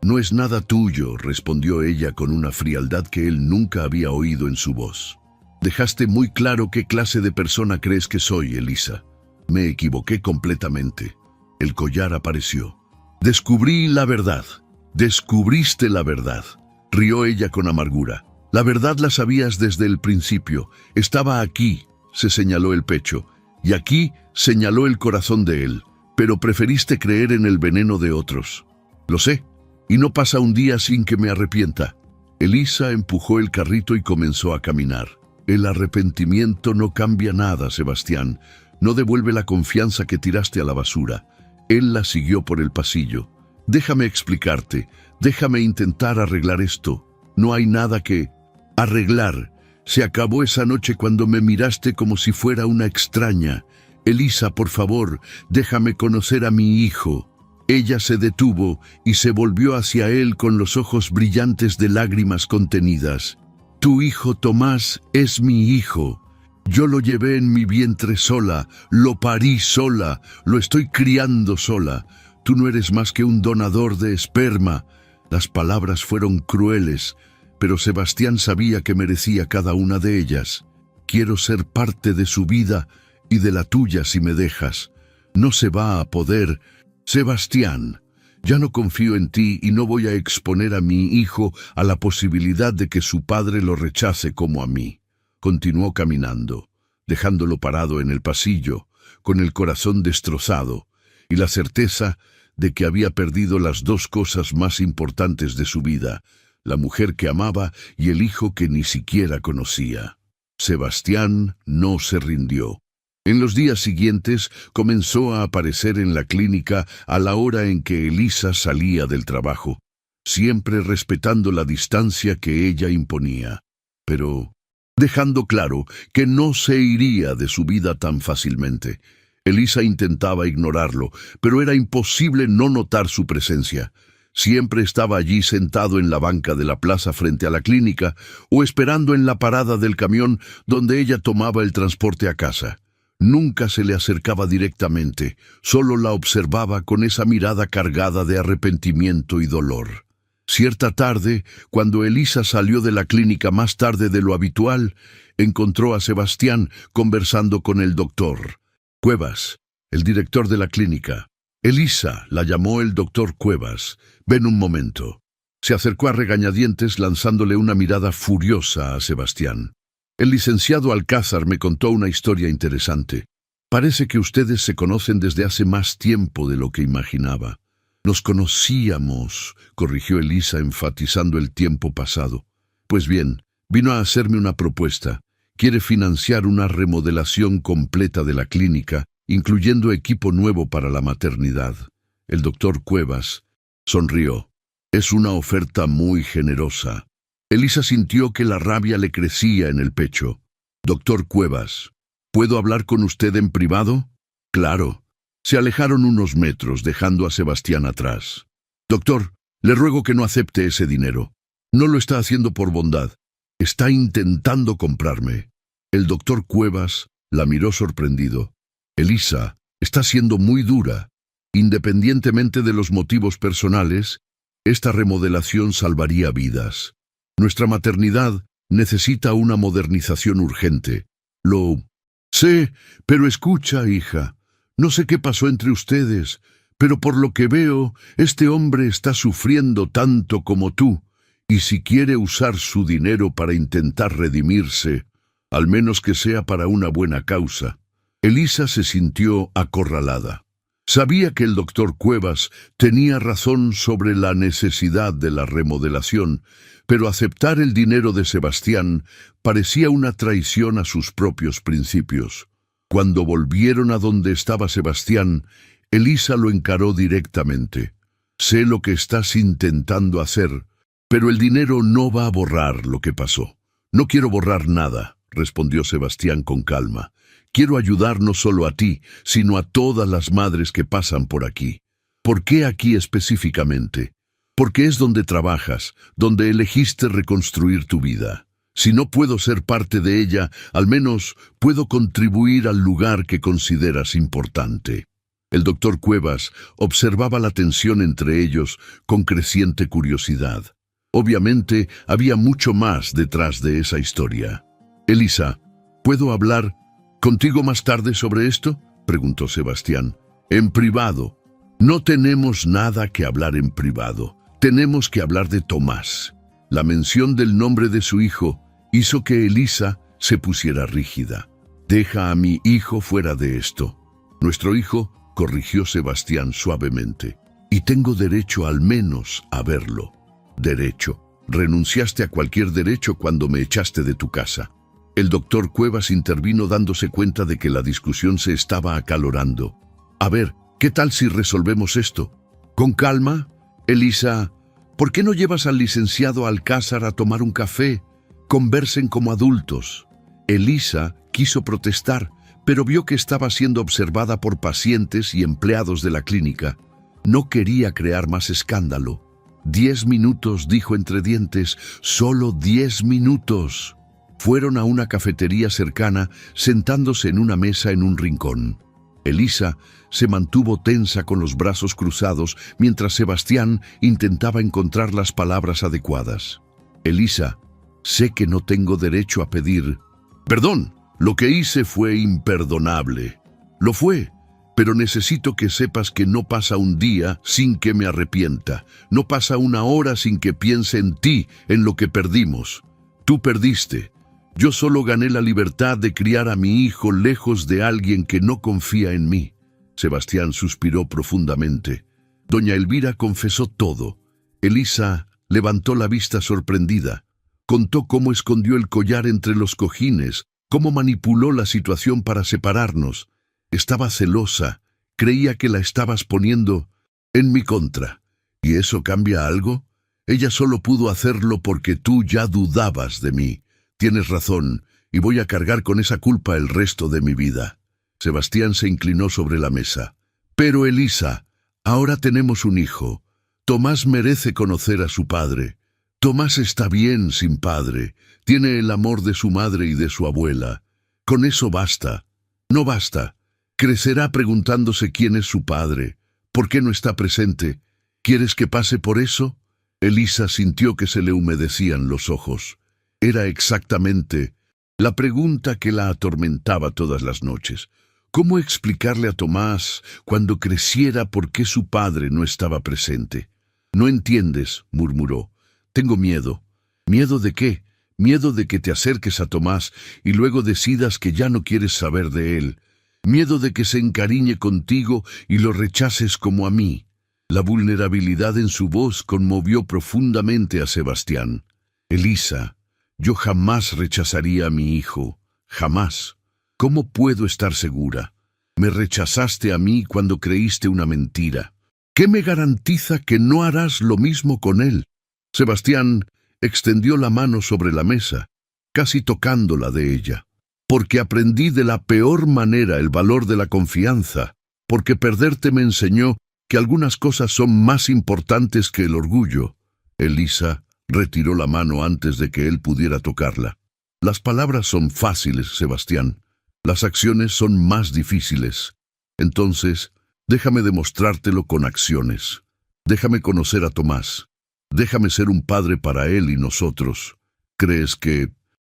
«No es nada tuyo», respondió ella con una frialdad que él nunca había oído en su voz. «Dejaste muy claro qué clase de persona crees que soy, Elisa. Me equivoqué completamente». El collar apareció. «Descubrí la verdad». «Descubriste la verdad», rió ella con amargura. «La verdad la sabías desde el principio. Estaba aquí», se señaló el pecho, y aquí señaló el corazón de él, «pero preferiste creer en el veneno de otros». «Lo sé, y no pasa un día sin que me arrepienta». Elisa empujó el carrito y comenzó a caminar. «El arrepentimiento no cambia nada, Sebastián. No devuelve la confianza que tiraste a la basura». Él la siguió por el pasillo. «Déjame explicarte, déjame intentar arreglar esto. No hay nada que arreglar. Se acabó esa noche cuando me miraste como si fuera una extraña. Elisa, por favor, déjame conocer a mi hijo». Ella se detuvo y se volvió hacia él con los ojos brillantes de lágrimas contenidas. «Tu hijo Tomás es mi hijo. Yo lo llevé en mi vientre sola, lo parí sola, lo estoy criando sola. Tú no eres más que un donador de esperma». Las palabras fueron crueles, pero Sebastián sabía que merecía cada una de ellas. «Quiero ser parte de su vida y de la tuya si me dejas. No se va a poder. Sebastián, ya no confío en ti y no voy a exponer a mi hijo a la posibilidad de que su padre lo rechace como a mí». Continuó caminando, dejándolo parado en el pasillo, con el corazón destrozado y la certeza de que había perdido las 2 cosas más importantes de su vida, la mujer que amaba y el hijo que ni siquiera conocía. Sebastián no se rindió. En los días siguientes comenzó a aparecer en la clínica a la hora en que Elisa salía del trabajo, siempre respetando la distancia que ella imponía, pero dejando claro que no se iría de su vida tan fácilmente. Elisa intentaba ignorarlo, pero era imposible no notar su presencia. Siempre estaba allí sentado en la banca de la plaza frente a la clínica o esperando en la parada del camión donde ella tomaba el transporte a casa. Nunca se le acercaba directamente, solo la observaba con esa mirada cargada de arrepentimiento y dolor. Cierta tarde, cuando Elisa salió de la clínica más tarde de lo habitual, encontró a Sebastián conversando con el doctor Cuevas, el director de la clínica. «Elisa», la llamó el doctor Cuevas. «Ven un momento». Se acercó a regañadientes lanzándole una mirada furiosa a Sebastián. «El licenciado Alcázar me contó una historia interesante. Parece que ustedes se conocen desde hace más tiempo de lo que imaginaba». «Nos conocíamos», corrigió Elisa enfatizando el tiempo pasado. «Pues bien, vino a hacerme una propuesta. Quiere financiar una remodelación completa de la clínica, incluyendo equipo nuevo para la maternidad». El doctor Cuevas sonrió. «Es una oferta muy generosa». Elisa sintió que la rabia le crecía en el pecho. «Doctor Cuevas, ¿puedo hablar con usted en privado?» «Claro». Se alejaron unos metros, dejando a Sebastián atrás. «Doctor, le ruego que no acepte ese dinero. No lo está haciendo por bondad. Está intentando comprarme». El doctor Cuevas la miró sorprendido. «Elisa, está siendo muy dura. Independientemente de los motivos personales, esta remodelación salvaría vidas. Nuestra maternidad necesita una modernización urgente. Lo sé, pero escucha, hija. No sé qué pasó entre ustedes, pero por lo que veo, este hombre está sufriendo tanto como tú, y si quiere usar su dinero para intentar redimirse, al menos que sea para una buena causa». Elisa se sintió acorralada. Sabía que el doctor Cuevas tenía razón sobre la necesidad de la remodelación, pero aceptar el dinero de Sebastián parecía una traición a sus propios principios. Cuando volvieron a donde estaba Sebastián, Elisa lo encaró directamente. Sé lo que estás intentando hacer, pero el dinero no va a borrar lo que pasó. No quiero borrar nada, respondió Sebastián con calma. Quiero ayudar no solo a ti, sino a todas las madres que pasan por aquí. ¿Por qué aquí específicamente? Porque es donde trabajas, donde elegiste reconstruir tu vida. Si no puedo ser parte de ella, al menos puedo contribuir al lugar que consideras importante. El doctor Cuevas observaba la tensión entre ellos con creciente curiosidad. Obviamente, había mucho más detrás de esa historia. Elisa, ¿puedo hablar contigo más tarde sobre esto?, preguntó Sebastián. En privado. No tenemos nada que hablar en privado. Tenemos que hablar de Tomás. La mención del nombre de su hijo hizo que Elisa se pusiera rígida. Deja a mi hijo fuera de esto. Nuestro hijo, corrigió Sebastián suavemente. Y tengo derecho al menos a verlo. Derecho. Renunciaste a cualquier derecho cuando me echaste de tu casa. El doctor Cuevas intervino dándose cuenta de que la discusión se estaba acalorando. A ver, ¿qué tal si resolvemos esto? Con calma. Elisa, ¿por qué no llevas al licenciado Alcázar a tomar un café? Conversen como adultos. Elisa quiso protestar, pero vio que estaba siendo observada por pacientes y empleados de la clínica. No quería crear más escándalo. 10 minutos, dijo entre dientes, solo 10 minutos. Fueron a una cafetería cercana, sentándose en una mesa en un rincón. Elisa se mantuvo tensa con los brazos cruzados mientras Sebastián intentaba encontrar las palabras adecuadas. Elisa, sé que no tengo derecho a pedir. Perdón, lo que hice fue imperdonable. Lo fue, pero necesito que sepas que no pasa un día sin que me arrepienta. No pasa una hora sin que piense en ti, en lo que perdimos. Tú perdiste. Yo solo gané la libertad de criar a mi hijo lejos de alguien que no confía en mí. Sebastián suspiró profundamente. Doña Elvira confesó todo. Elisa levantó la vista sorprendida. Contó cómo escondió el collar entre los cojines, cómo manipuló la situación para separarnos. Estaba celosa. Creía que la estabas poniendo en mi contra. ¿Y eso cambia algo? Ella solo pudo hacerlo porque tú ya dudabas de mí. Tienes razón, y voy a cargar con esa culpa el resto de mi vida. Sebastián se inclinó sobre la mesa. Pero Elisa, ahora tenemos un hijo. Tomás merece conocer a su padre. Tomás está bien sin padre. Tiene el amor de su madre y de su abuela. Con eso basta. No basta. Crecerá preguntándose quién es su padre. ¿Por qué no está presente? ¿Quieres que pase por eso? Elisa sintió que se le humedecían los ojos. Era exactamente la pregunta que la atormentaba todas las noches. ¿Cómo explicarle a Tomás cuando creciera por qué su padre no estaba presente? No entiendes, murmuró. Tengo miedo. ¿Miedo de qué? Miedo de que te acerques a Tomás y luego decidas que ya no quieres saber de él. Miedo de que se encariñe contigo y lo rechaces como a mí. La vulnerabilidad en su voz conmovió profundamente a Sebastián. Elisa, yo jamás rechazaría a mi hijo. Jamás. ¿Cómo puedo estar segura? Me rechazaste a mí cuando creíste una mentira. ¿Qué me garantiza que no harás lo mismo con él? Sebastián extendió la mano sobre la mesa, casi tocándola de ella. Porque aprendí de la peor manera el valor de la confianza, porque perderte me enseñó que algunas cosas son más importantes que el orgullo. Elisa retiró la mano antes de que él pudiera tocarla. Las palabras son fáciles, Sebastián. Las acciones son más difíciles. Entonces, déjame demostrártelo con acciones. Déjame conocer a Tomás. Déjame ser un padre para él y nosotros. ¿Crees que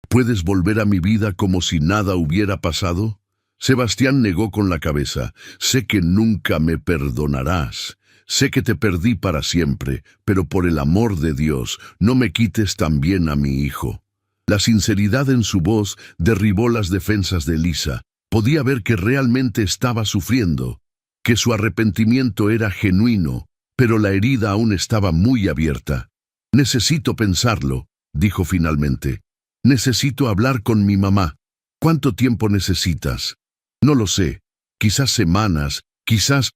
puedes volver a mi vida como si nada hubiera pasado? Sebastián negó con la cabeza. Sé que nunca me perdonarás. Sé que te perdí para siempre, pero por el amor de Dios, no me quites también a mi hijo. La sinceridad en su voz derribó las defensas de Elisa. Podía ver que realmente estaba sufriendo, que su arrepentimiento era genuino, pero la herida aún estaba muy abierta. Necesito pensarlo, dijo finalmente. Necesito hablar con mi mamá. ¿Cuánto tiempo necesitas? No lo sé. Quizás semanas, quizás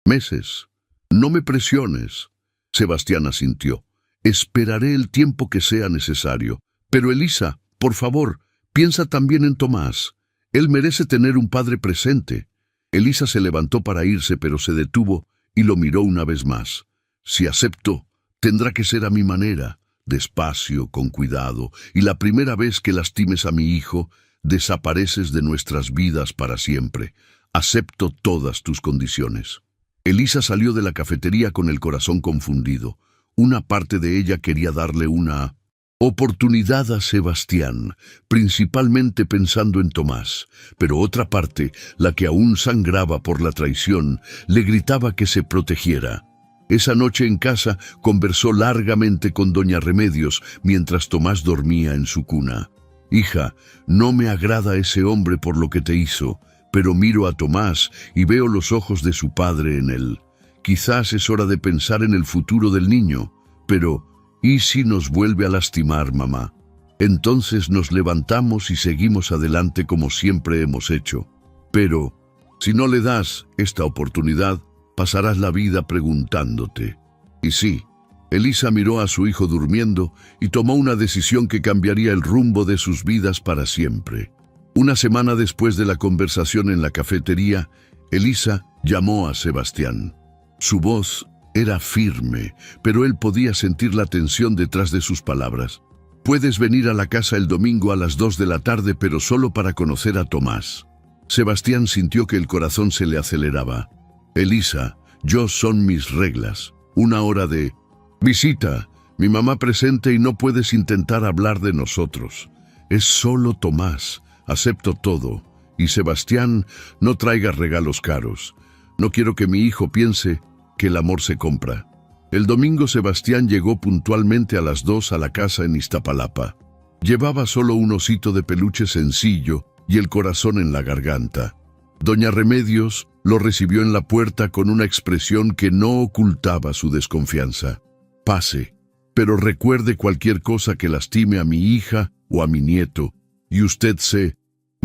Meses. No me presiones. Sebastián asintió. Esperaré el tiempo que sea necesario. Pero Elisa, por favor, piensa también en Tomás. Él merece tener un padre presente. Elisa se levantó para irse, pero se detuvo y lo miró una vez más. Si acepto, tendrá que ser a mi manera, despacio, con cuidado, y la primera vez que lastimes a mi hijo, desapareces de nuestras vidas para siempre. Acepto todas tus condiciones. Elisa salió de la cafetería con el corazón confundido. Una parte de ella quería darle una oportunidad a Sebastián, principalmente pensando en Tomás, pero otra parte, la que aún sangraba por la traición, le gritaba que se protegiera. Esa noche en casa conversó largamente con doña Remedios mientras Tomás dormía en su cuna. «Hija, no me agrada ese hombre por lo que te hizo, pero miro a Tomás y veo los ojos de su padre en él. Quizás es hora de pensar en el futuro del niño, pero ¿y si nos vuelve a lastimar, mamá? Entonces nos levantamos y seguimos adelante como siempre hemos hecho. Pero, si no le das esta oportunidad, pasarás la vida preguntándote». Y sí, Elisa miró a su hijo durmiendo y tomó una decisión que cambiaría el rumbo de sus vidas para siempre. Una semana después de la conversación en la cafetería, Elisa llamó a Sebastián. Su voz era firme, pero él podía sentir la tensión detrás de sus palabras. «Puedes venir a la casa el domingo a las 2 de la tarde, pero solo para conocer a Tomás». Sebastián sintió que el corazón se le aceleraba. «Elisa, yo son mis reglas. 1 hora de visita. Mi mamá presente y no puedes intentar hablar de nosotros. Es solo Tomás. Acepto todo. Y Sebastián, no traigas regalos caros. No quiero que mi hijo piense que el amor se compra». El domingo Sebastián llegó puntualmente a las 2 a la casa en Iztapalapa. Llevaba solo un osito de peluche sencillo y el corazón en la garganta. Doña Remedios lo recibió en la puerta con una expresión que no ocultaba su desconfianza. «Pase, pero recuerde cualquier cosa que lastime a mi hija o a mi nieto, y usted se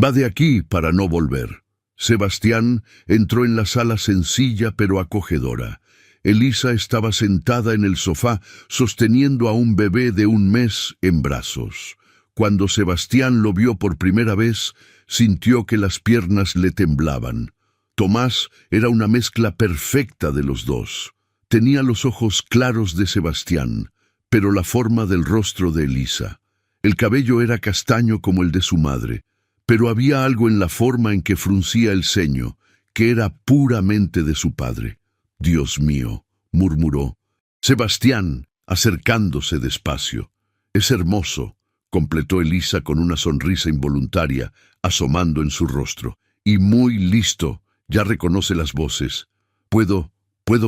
va de aquí para no volver». Sebastián entró en la sala sencilla pero acogedora. Elisa estaba sentada en el sofá sosteniendo a un bebé de 1 mes en brazos. Cuando Sebastián lo vio por primera vez, sintió que las piernas le temblaban. Tomás era una mezcla perfecta de los dos. Tenía los ojos claros de Sebastián, pero la forma del rostro de Elisa. El cabello era castaño como el de su madre, pero había algo en la forma en que fruncía el ceño, que era puramente de su padre. «Dios mío», murmuró. Sebastián, acercándose despacio. «Es hermoso», completó Elisa con una sonrisa involuntaria, asomando en su rostro. «Y muy listo, ya reconoce las voces. ¿Puedo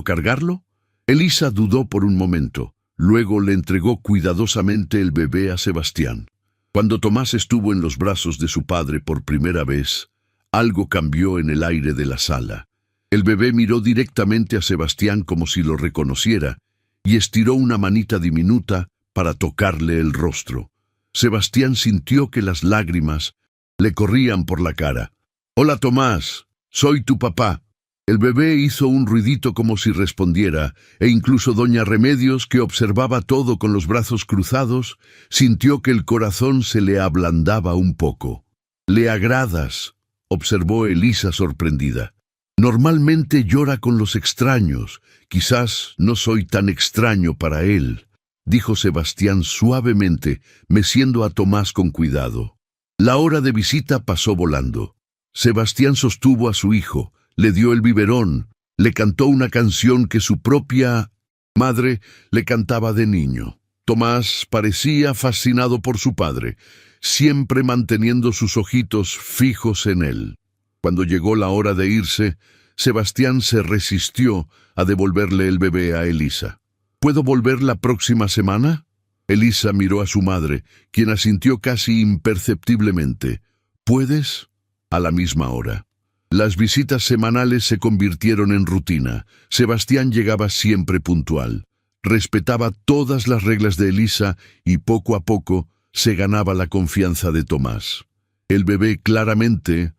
cargarlo?» Elisa dudó por un momento. Luego le entregó cuidadosamente el bebé a Sebastián. Cuando Tomás estuvo en los brazos de su padre por primera vez, algo cambió en el aire de la sala. El bebé miró directamente a Sebastián como si lo reconociera y estiró una manita diminuta para tocarle el rostro. Sebastián sintió que las lágrimas le corrían por la cara. «Hola, Tomás, soy tu papá». El bebé hizo un ruidito como si respondiera, e incluso doña Remedios, que observaba todo con los brazos cruzados, sintió que el corazón se le ablandaba un poco. «Le agradas», observó Elisa sorprendida. «Normalmente llora con los extraños. Quizás no soy tan extraño para él», dijo Sebastián suavemente, meciendo a Tomás con cuidado. La hora de visita pasó volando. Sebastián sostuvo a su hijo, le dio el biberón, le cantó una canción que su propia madre le cantaba de niño. Tomás parecía fascinado por su padre, siempre manteniendo sus ojitos fijos en él. Cuando llegó la hora de irse, Sebastián se resistió a devolverle el bebé a Elisa. «¿Puedo volver la próxima semana?» Elisa miró a su madre, quien asintió casi imperceptiblemente. «¿Puedes?» A la misma hora. Las visitas semanales se convirtieron en rutina. Sebastián llegaba siempre puntual. Respetaba todas las reglas de Elisa y poco a poco se ganaba la confianza de Tomás. El bebé claramente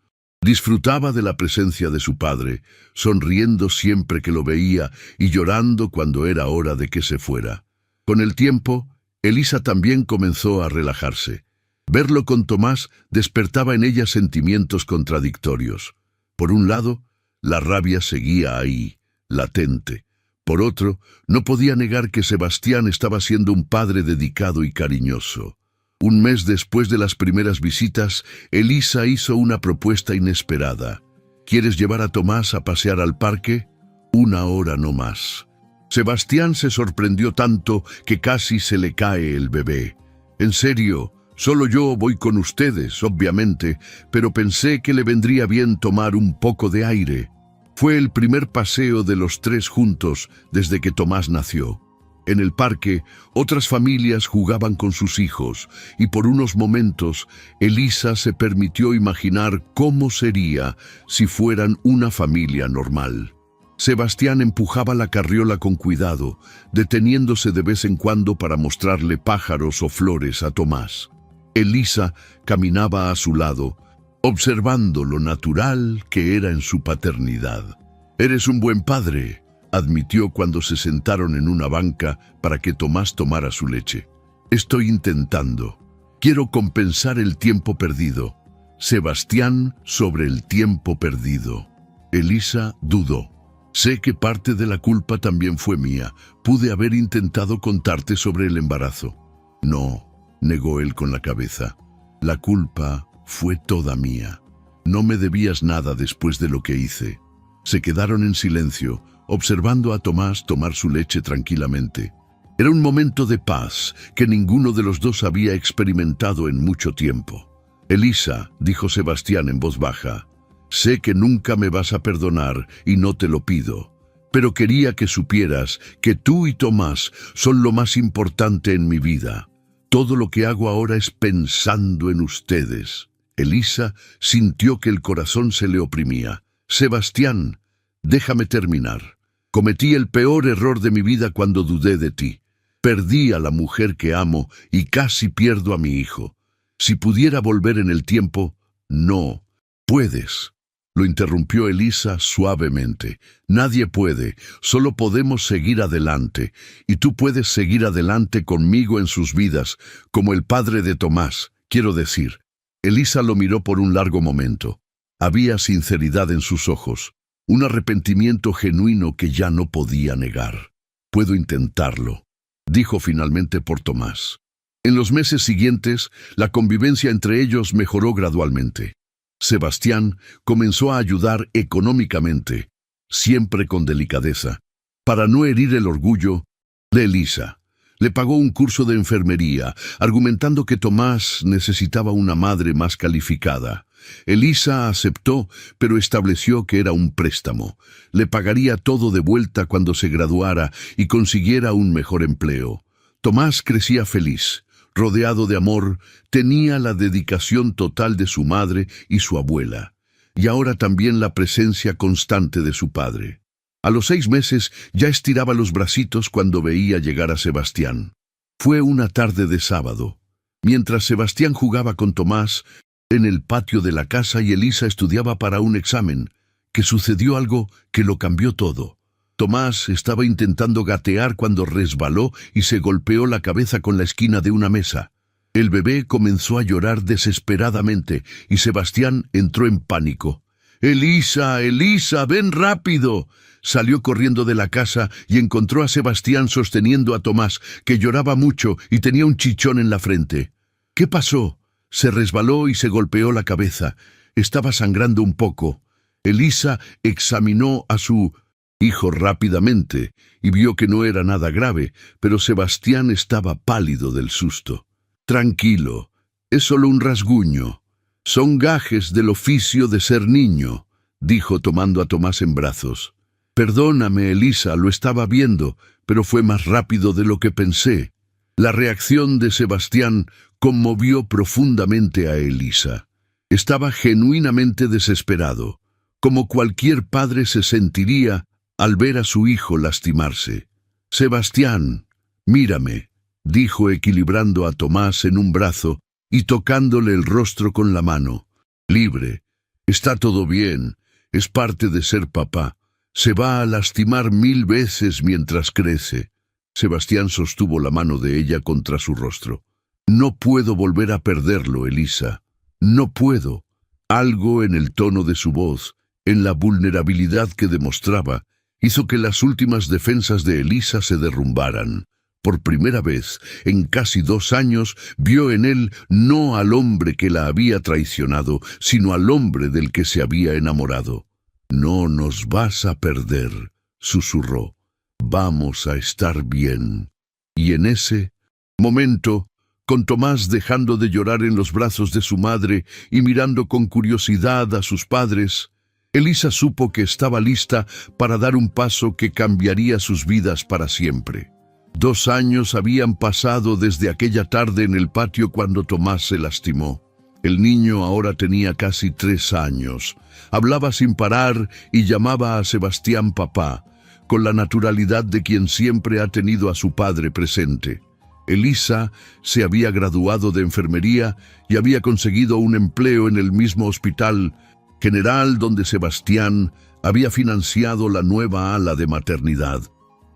Disfrutaba de la presencia de su padre, sonriendo siempre que lo veía y llorando cuando era hora de que se fuera. Con el tiempo, Elisa también comenzó a relajarse. Verlo con Tomás despertaba en ella sentimientos contradictorios. Por un lado, la rabia seguía ahí, latente. Por otro, no podía negar que Sebastián estaba siendo un padre dedicado y cariñoso. Un mes después de las primeras visitas, Elisa hizo una propuesta inesperada. ¿Quieres llevar a Tomás a pasear al parque? 1 hora no más. Sebastián se sorprendió tanto que casi se le cae el bebé. En serio, solo yo voy con ustedes, obviamente, pero pensé que le vendría bien tomar un poco de aire. Fue el primer paseo de los 3 juntos desde que Tomás nació. En el parque, otras familias jugaban con sus hijos, y por unos momentos, Elisa se permitió imaginar cómo sería si fueran una familia normal. Sebastián empujaba la carriola con cuidado, deteniéndose de vez en cuando para mostrarle pájaros o flores a Tomás. Elisa caminaba a su lado, observando lo natural que era en su paternidad. «Eres un buen padre», admitió cuando se sentaron en una banca para que Tomás tomara su leche. «Estoy intentando. Quiero compensar el tiempo perdido». Sebastián sobre el tiempo perdido. Elisa dudó. «Sé que parte de la culpa también fue mía. Pude haber intentado contarte sobre el embarazo». «No», negó él con la cabeza. «La culpa fue toda mía. No me debías nada después de lo que hice». Se quedaron en silencio, observando a Tomás tomar su leche tranquilamente. Era un momento de paz que ninguno de los dos había experimentado en mucho tiempo. «Elisa», dijo Sebastián en voz baja, «sé que nunca me vas a perdonar y no te lo pido, pero quería que supieras que tú y Tomás son lo más importante en mi vida. Todo lo que hago ahora es pensando en ustedes». Elisa sintió que el corazón se le oprimía. «Sebastián, déjame terminar. Cometí el peor error de mi vida cuando dudé de ti. Perdí a la mujer que amo y casi pierdo a mi hijo. Si pudiera volver en el tiempo, no puedes». Lo interrumpió Elisa suavemente. «Nadie puede, solo podemos seguir adelante, y tú puedes seguir adelante conmigo en sus vidas, como el padre de Tomás, quiero decir». Elisa lo miró por un largo momento. Había sinceridad en sus ojos, un arrepentimiento genuino que ya no podía negar. «Puedo intentarlo», dijo finalmente por Tomás. En los meses siguientes, la convivencia entre ellos mejoró gradualmente. Sebastián comenzó a ayudar económicamente, siempre con delicadeza, para no herir el orgullo de Elisa. Le pagó un curso de enfermería, argumentando que Tomás necesitaba una madre más calificada. Elisa aceptó, pero estableció que era un préstamo. Le pagaría todo de vuelta cuando se graduara y consiguiera un mejor empleo. Tomás crecía feliz. Rodeado de amor, tenía la dedicación total de su madre y su abuela, y ahora también la presencia constante de su padre. A los 6 meses ya estiraba los bracitos cuando veía llegar a Sebastián. Fue una tarde de sábado. Mientras Sebastián jugaba con Tomás en el patio de la casa y Elisa estudiaba para un examen, que sucedió algo que lo cambió todo. Tomás estaba intentando gatear cuando resbaló y se golpeó la cabeza con la esquina de una mesa. El bebé comenzó a llorar desesperadamente y Sebastián entró en pánico. «Elisa, Elisa, ven rápido». Salió corriendo de la casa y encontró a Sebastián sosteniendo a Tomás, que lloraba mucho y tenía un chichón en la frente. «¿Qué pasó?» Se resbaló y se golpeó la cabeza. Estaba sangrando un poco. Elisa examinó a su hijo rápidamente y vio que no era nada grave, pero Sebastián estaba pálido del susto. «Tranquilo, es solo un rasguño. Son gajes del oficio de ser niño», dijo tomando a Tomás en brazos. «Perdóname, Elisa, lo estaba viendo, pero fue más rápido de lo que pensé». La reacción de Sebastián conmovió profundamente a Elisa. Estaba genuinamente desesperado, como cualquier padre se sentiría al ver a su hijo lastimarse. «Sebastián, mírame», dijo equilibrando a Tomás en un brazo y tocándole el rostro con la mano. «Libre. Está todo bien, es parte de ser papá. Se va a lastimar 1000 veces mientras crece. Sebastián sostuvo la mano de ella contra su rostro. No puedo volver a perderlo, Elisa. No puedo. Algo en el tono de su voz, en la vulnerabilidad que demostraba, hizo que las últimas defensas de Elisa se derrumbaran. Por primera vez, en casi 2 años, vio en él no al hombre que la había traicionado, sino al hombre del que se había enamorado. «No nos vas a perder», susurró. «Vamos a estar bien». Y en ese momento, con Tomás dejando de llorar en los brazos de su madre y mirando con curiosidad a sus padres, Elisa supo que estaba lista para dar un paso que cambiaría sus vidas para siempre. 2 años habían pasado desde aquella tarde en el patio cuando Tomás se lastimó. El niño ahora tenía casi 3 años. Hablaba sin parar y llamaba a Sebastián papá, con la naturalidad de quien siempre ha tenido a su padre presente. Elisa se había graduado de enfermería y había conseguido un empleo en el mismo hospital general donde Sebastián había financiado la nueva ala de maternidad.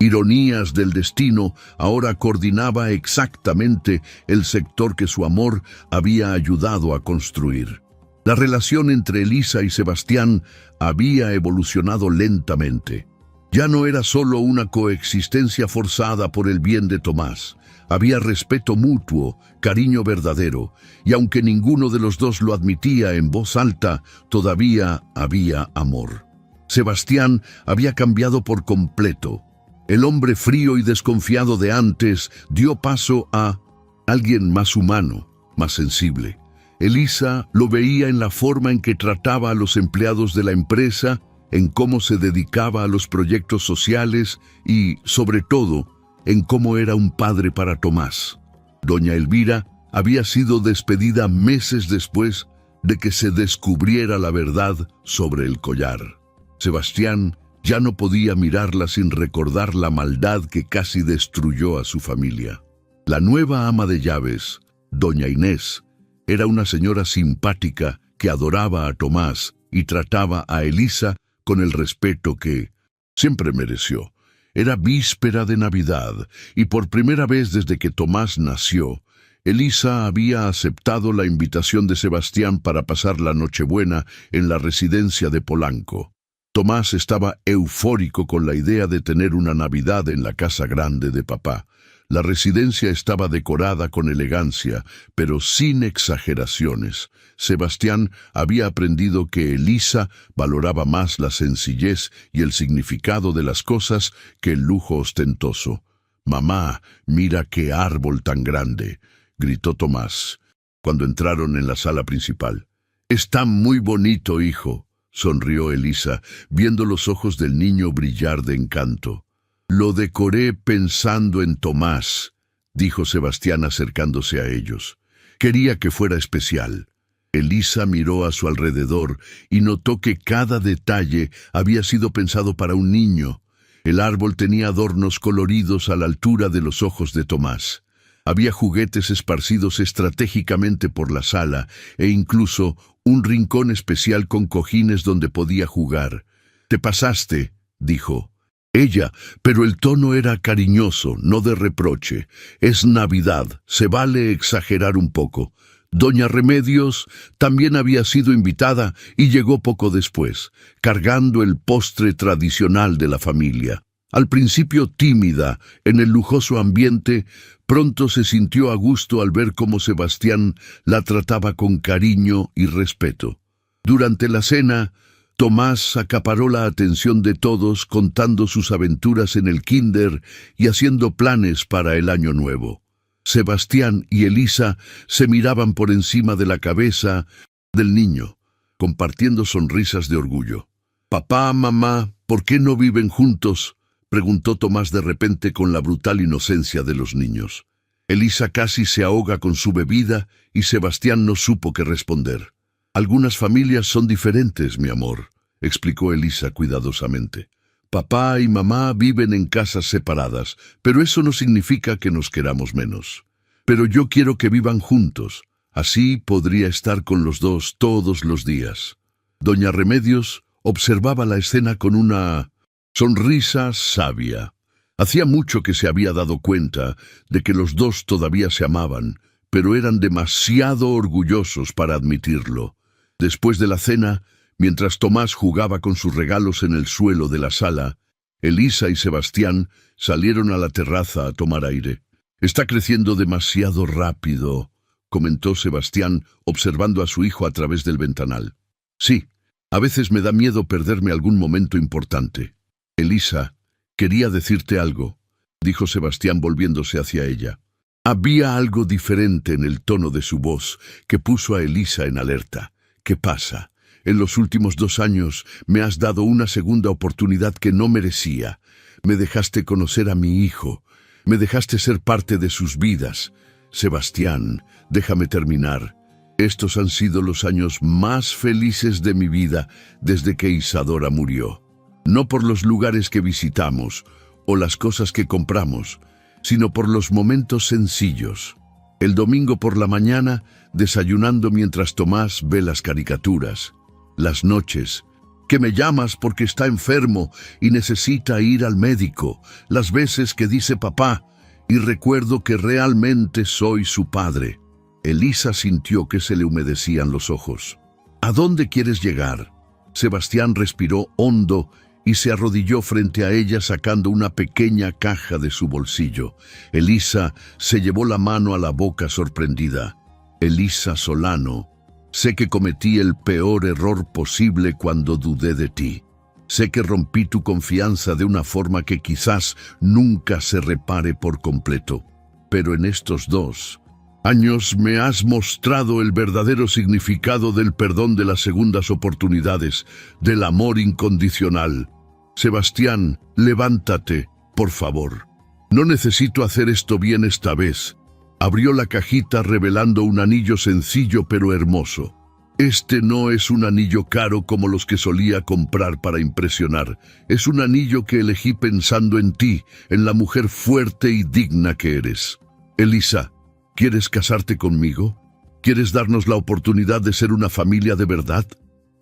Ironías del destino, ahora coordinaba exactamente el sector que su amor había ayudado a construir. La relación entre Elisa y Sebastián había evolucionado lentamente. Ya no era solo una coexistencia forzada por el bien de Tomás. Había respeto mutuo, cariño verdadero, y aunque ninguno de los dos lo admitía en voz alta, todavía había amor. Sebastián había cambiado por completo. El hombre frío y desconfiado de antes dio paso a alguien más humano, más sensible. Elisa lo veía en la forma en que trataba a los empleados de la empresa, en cómo se dedicaba a los proyectos sociales y, sobre todo, en cómo era un padre para Tomás. Doña Elvira había sido despedida meses después de que se descubriera la verdad sobre el collar. Sebastián ya no podía mirarla sin recordar la maldad que casi destruyó a su familia. La nueva ama de llaves, doña Inés, era una señora simpática que adoraba a Tomás y trataba a Elisa con el respeto que siempre mereció. Era víspera de Navidad y por primera vez desde que Tomás nació, Elisa había aceptado la invitación de Sebastián para pasar la Nochebuena en la residencia de Polanco. Tomás estaba eufórico con la idea de tener una Navidad en la casa grande de papá. La residencia estaba decorada con elegancia, pero sin exageraciones. Sebastián había aprendido que Elisa valoraba más la sencillez y el significado de las cosas que el lujo ostentoso. «Mamá, mira qué árbol tan grande», gritó Tomás, cuando entraron en la sala principal. «Está muy bonito, hijo», sonrió Elisa, viendo los ojos del niño brillar de encanto. «Lo decoré pensando en Tomás», dijo Sebastián acercándose a ellos. «Quería que fuera especial». Elisa miró a su alrededor y notó que cada detalle había sido pensado para un niño. El árbol tenía adornos coloridos a la altura de los ojos de Tomás. Había juguetes esparcidos estratégicamente por la sala e incluso un rincón especial con cojines donde podía jugar. «Te pasaste», dijo. Ella, pero el tono era cariñoso, no de reproche. «Es Navidad, se vale exagerar un poco». Doña Remedios también había sido invitada y llegó poco después, cargando el postre tradicional de la familia. Al principio tímida, en el lujoso ambiente, pronto se sintió a gusto al ver cómo Sebastián la trataba con cariño y respeto. Durante la cena, Tomás acaparó la atención de todos contando sus aventuras en el kinder y haciendo planes para el año nuevo. Sebastián y Elisa se miraban por encima de la cabeza del niño, compartiendo sonrisas de orgullo. «Papá, mamá, ¿por qué no viven juntos?», preguntó Tomás de repente con la brutal inocencia de los niños. Elisa casi se ahoga con su bebida y Sebastián no supo qué responder. «Algunas familias son diferentes, mi amor», explicó Elisa cuidadosamente. «Papá y mamá viven en casas separadas, pero eso no significa que nos queramos menos. Pero yo quiero que vivan juntos, así podría estar con los dos todos los días». Doña Remedios observaba la escena con una sonrisa sabia. Hacía mucho que se había dado cuenta de que los dos todavía se amaban, pero eran demasiado orgullosos para admitirlo. Después de la cena, mientras Tomás jugaba con sus regalos en el suelo de la sala, Elisa y Sebastián salieron a la terraza a tomar aire. «Está creciendo demasiado rápido», comentó Sebastián, observando a su hijo a través del ventanal. «Sí, a veces me da miedo perderme algún momento importante». «Elisa, quería decirte algo», dijo Sebastián volviéndose hacia ella. Había algo diferente en el tono de su voz que puso a Elisa en alerta. «¿Qué pasa? En los últimos 2 años me has dado una segunda oportunidad que no merecía. Me dejaste conocer a mi hijo. Me dejaste ser parte de sus vidas. Sebastián, déjame terminar. Estos han sido los años más felices de mi vida desde que Isadora murió. No por los lugares que visitamos o las cosas que compramos, sino por los momentos sencillos. El domingo por la mañana, desayunando mientras Tomás ve las caricaturas. Las noches, que me llamas porque está enfermo y necesita ir al médico. Las veces que dice papá y recuerdo que realmente soy su padre». Elisa sintió que se le humedecían los ojos. «¿A dónde quieres llegar?». Sebastián respiró hondo y se arrodilló frente a ella sacando una pequeña caja de su bolsillo. Elisa se llevó la mano a la boca sorprendida. «Elisa Solano, sé que cometí el peor error posible cuando dudé de ti. Sé que rompí tu confianza de una forma que quizás nunca se repare por completo. Pero en estos 2 años me has mostrado el verdadero significado del perdón, de las segundas oportunidades, del amor incondicional. Sebastián, levántate, por favor. No necesito hacer esto bien esta vez». Abrió la cajita revelando un anillo sencillo pero hermoso. «Este no es un anillo caro como los que solía comprar para impresionar. Es un anillo que elegí pensando en ti, en la mujer fuerte y digna que eres. Elisa, ¿quieres casarte conmigo? ¿Quieres darnos la oportunidad de ser una familia de verdad?».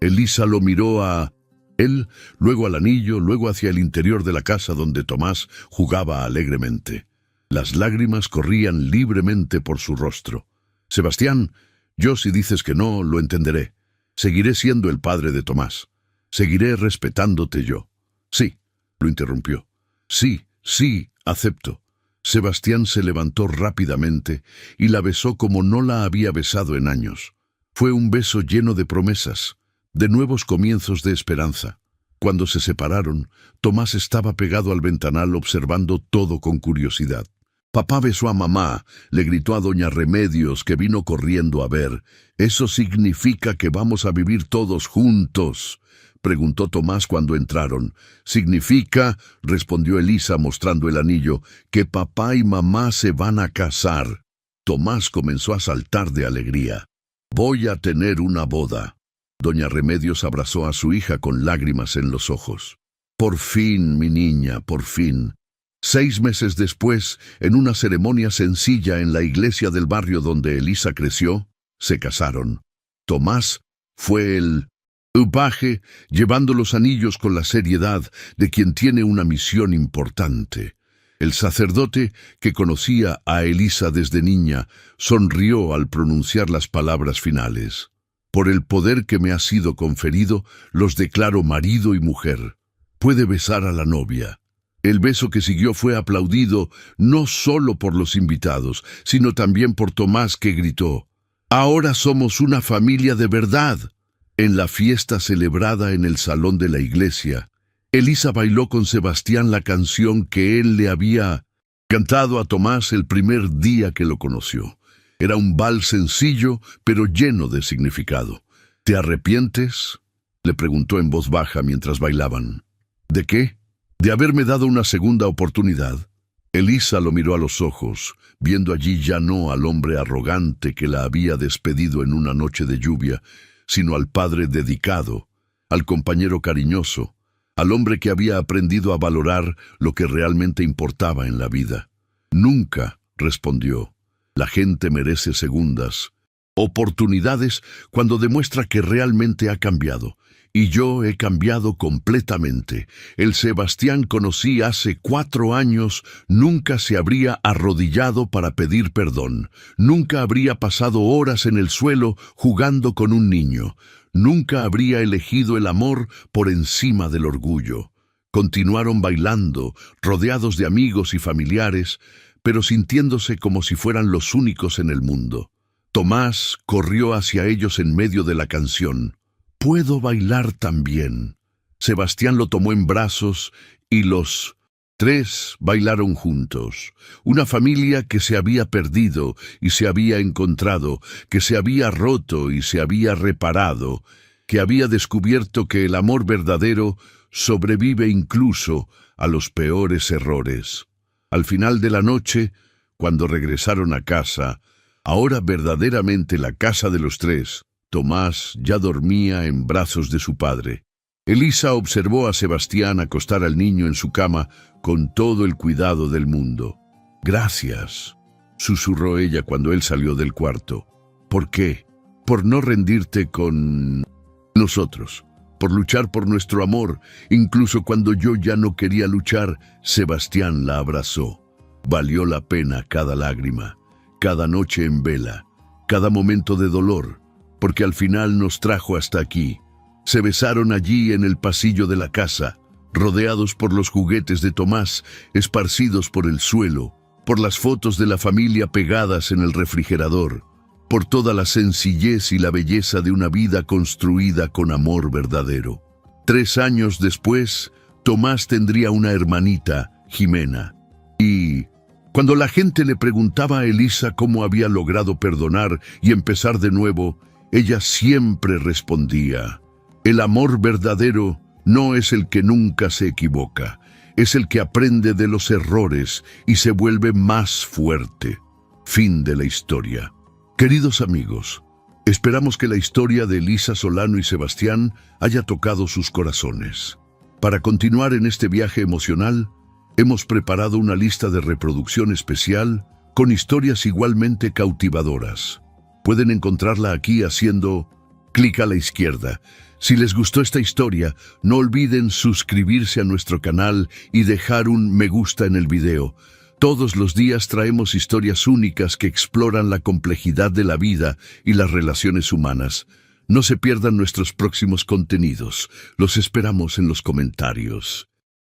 Elisa lo miró a él, luego al anillo, luego hacia el interior de la casa donde Tomás jugaba alegremente. Las lágrimas corrían libremente por su rostro. «Sebastián, yo si dices que no, lo entenderé. Seguiré siendo el padre de Tomás. Seguiré respetándote yo». «Sí», lo interrumpió. «Sí, acepto». Sebastián se levantó rápidamente y la besó como no la había besado en años. Fue un beso lleno de promesas, de nuevos comienzos de esperanza. Cuando se separaron, Tomás estaba pegado al ventanal observando todo con curiosidad. «Papá besó a mamá», le gritó a doña Remedios, que vino corriendo a ver. «¿Eso significa que vamos a vivir todos juntos?», preguntó Tomás cuando entraron. «Significa», respondió Elisa mostrando el anillo, «que papá y mamá se van a casar». Tomás comenzó a saltar de alegría. «Voy a tener una boda». Doña Remedios abrazó a su hija con lágrimas en los ojos. «Por fin, mi niña, por fin». 6 meses después, en una ceremonia sencilla en la iglesia del barrio donde Elisa creció, se casaron. Tomás fue el paje, llevando los anillos con la seriedad de quien tiene una misión importante. El sacerdote, que conocía a Elisa desde niña, sonrió al pronunciar las palabras finales. «Por el poder que me ha sido conferido, los declaro marido y mujer». Puede besar a la novia. El beso que siguió fue aplaudido no solo por los invitados, sino también por Tomás, que gritó: «Ahora somos una familia de verdad». En la fiesta celebrada en el salón de la iglesia, Elisa bailó con Sebastián la canción que él le había cantado a Tomás el primer día que lo conoció. Era un vals sencillo, pero lleno de significado. «¿Te arrepientes?», le preguntó en voz baja mientras bailaban. «¿De qué?». «De haberme dado una segunda oportunidad». Elisa lo miró a los ojos, viendo allí ya no al hombre arrogante que la había despedido en una noche de lluvia, sino al padre dedicado, al compañero cariñoso, al hombre que había aprendido a valorar lo que realmente importaba en la vida. «Nunca», respondió. «La gente merece segundas oportunidades cuando demuestra que realmente ha cambiado. Y yo he cambiado completamente. El Sebastián conocí hace 4 años nunca se habría arrodillado para pedir perdón. Nunca habría pasado horas en el suelo jugando con un niño. Nunca habría elegido el amor por encima del orgullo. Continuaron bailando, rodeados de amigos y familiares, pero sintiéndose como si fueran los únicos en el mundo. Tomás corrió hacia ellos en medio de la canción. «Puedo bailar también». Sebastián lo tomó en brazos y los 3 bailaron juntos. Una familia que se había perdido y se había encontrado, que se había roto y se había reparado, que había descubierto que el amor verdadero sobrevive incluso a los peores errores. Al final de la noche, cuando regresaron a casa, ahora verdaderamente la casa de los 3, Tomás ya dormía en brazos de su padre. Elisa observó a Sebastián acostar al niño en su cama con todo el cuidado del mundo. «Gracias», susurró ella cuando él salió del cuarto. «¿Por qué? Por no rendirte con nosotros, por luchar por nuestro amor, incluso cuando yo ya no quería luchar». Sebastián la abrazó. Valió la pena cada lágrima, cada noche en vela, cada momento de dolor, porque al final nos trajo hasta aquí. Se besaron allí en el pasillo de la casa, rodeados por los juguetes de Tomás, esparcidos por el suelo, por las fotos de la familia pegadas en el refrigerador, por toda la sencillez y la belleza de una vida construida con amor verdadero. 3 años después, Tomás tendría una hermanita, Jimena. Y cuando la gente le preguntaba a Elisa cómo había logrado perdonar y empezar de nuevo, ella siempre respondía: «El amor verdadero no es el que nunca se equivoca, es el que aprende de los errores y se vuelve más fuerte». Fin de la historia. Queridos amigos, esperamos que la historia de Elisa Solano y Sebastián haya tocado sus corazones. Para continuar en este viaje emocional, hemos preparado una lista de reproducción especial con historias igualmente cautivadoras. Pueden encontrarla aquí haciendo clic a la izquierda. Si les gustó esta historia, no olviden suscribirse a nuestro canal y dejar un me gusta en el video. Todos los días traemos historias únicas que exploran la complejidad de la vida y las relaciones humanas. No se pierdan nuestros próximos contenidos. Los esperamos en los comentarios.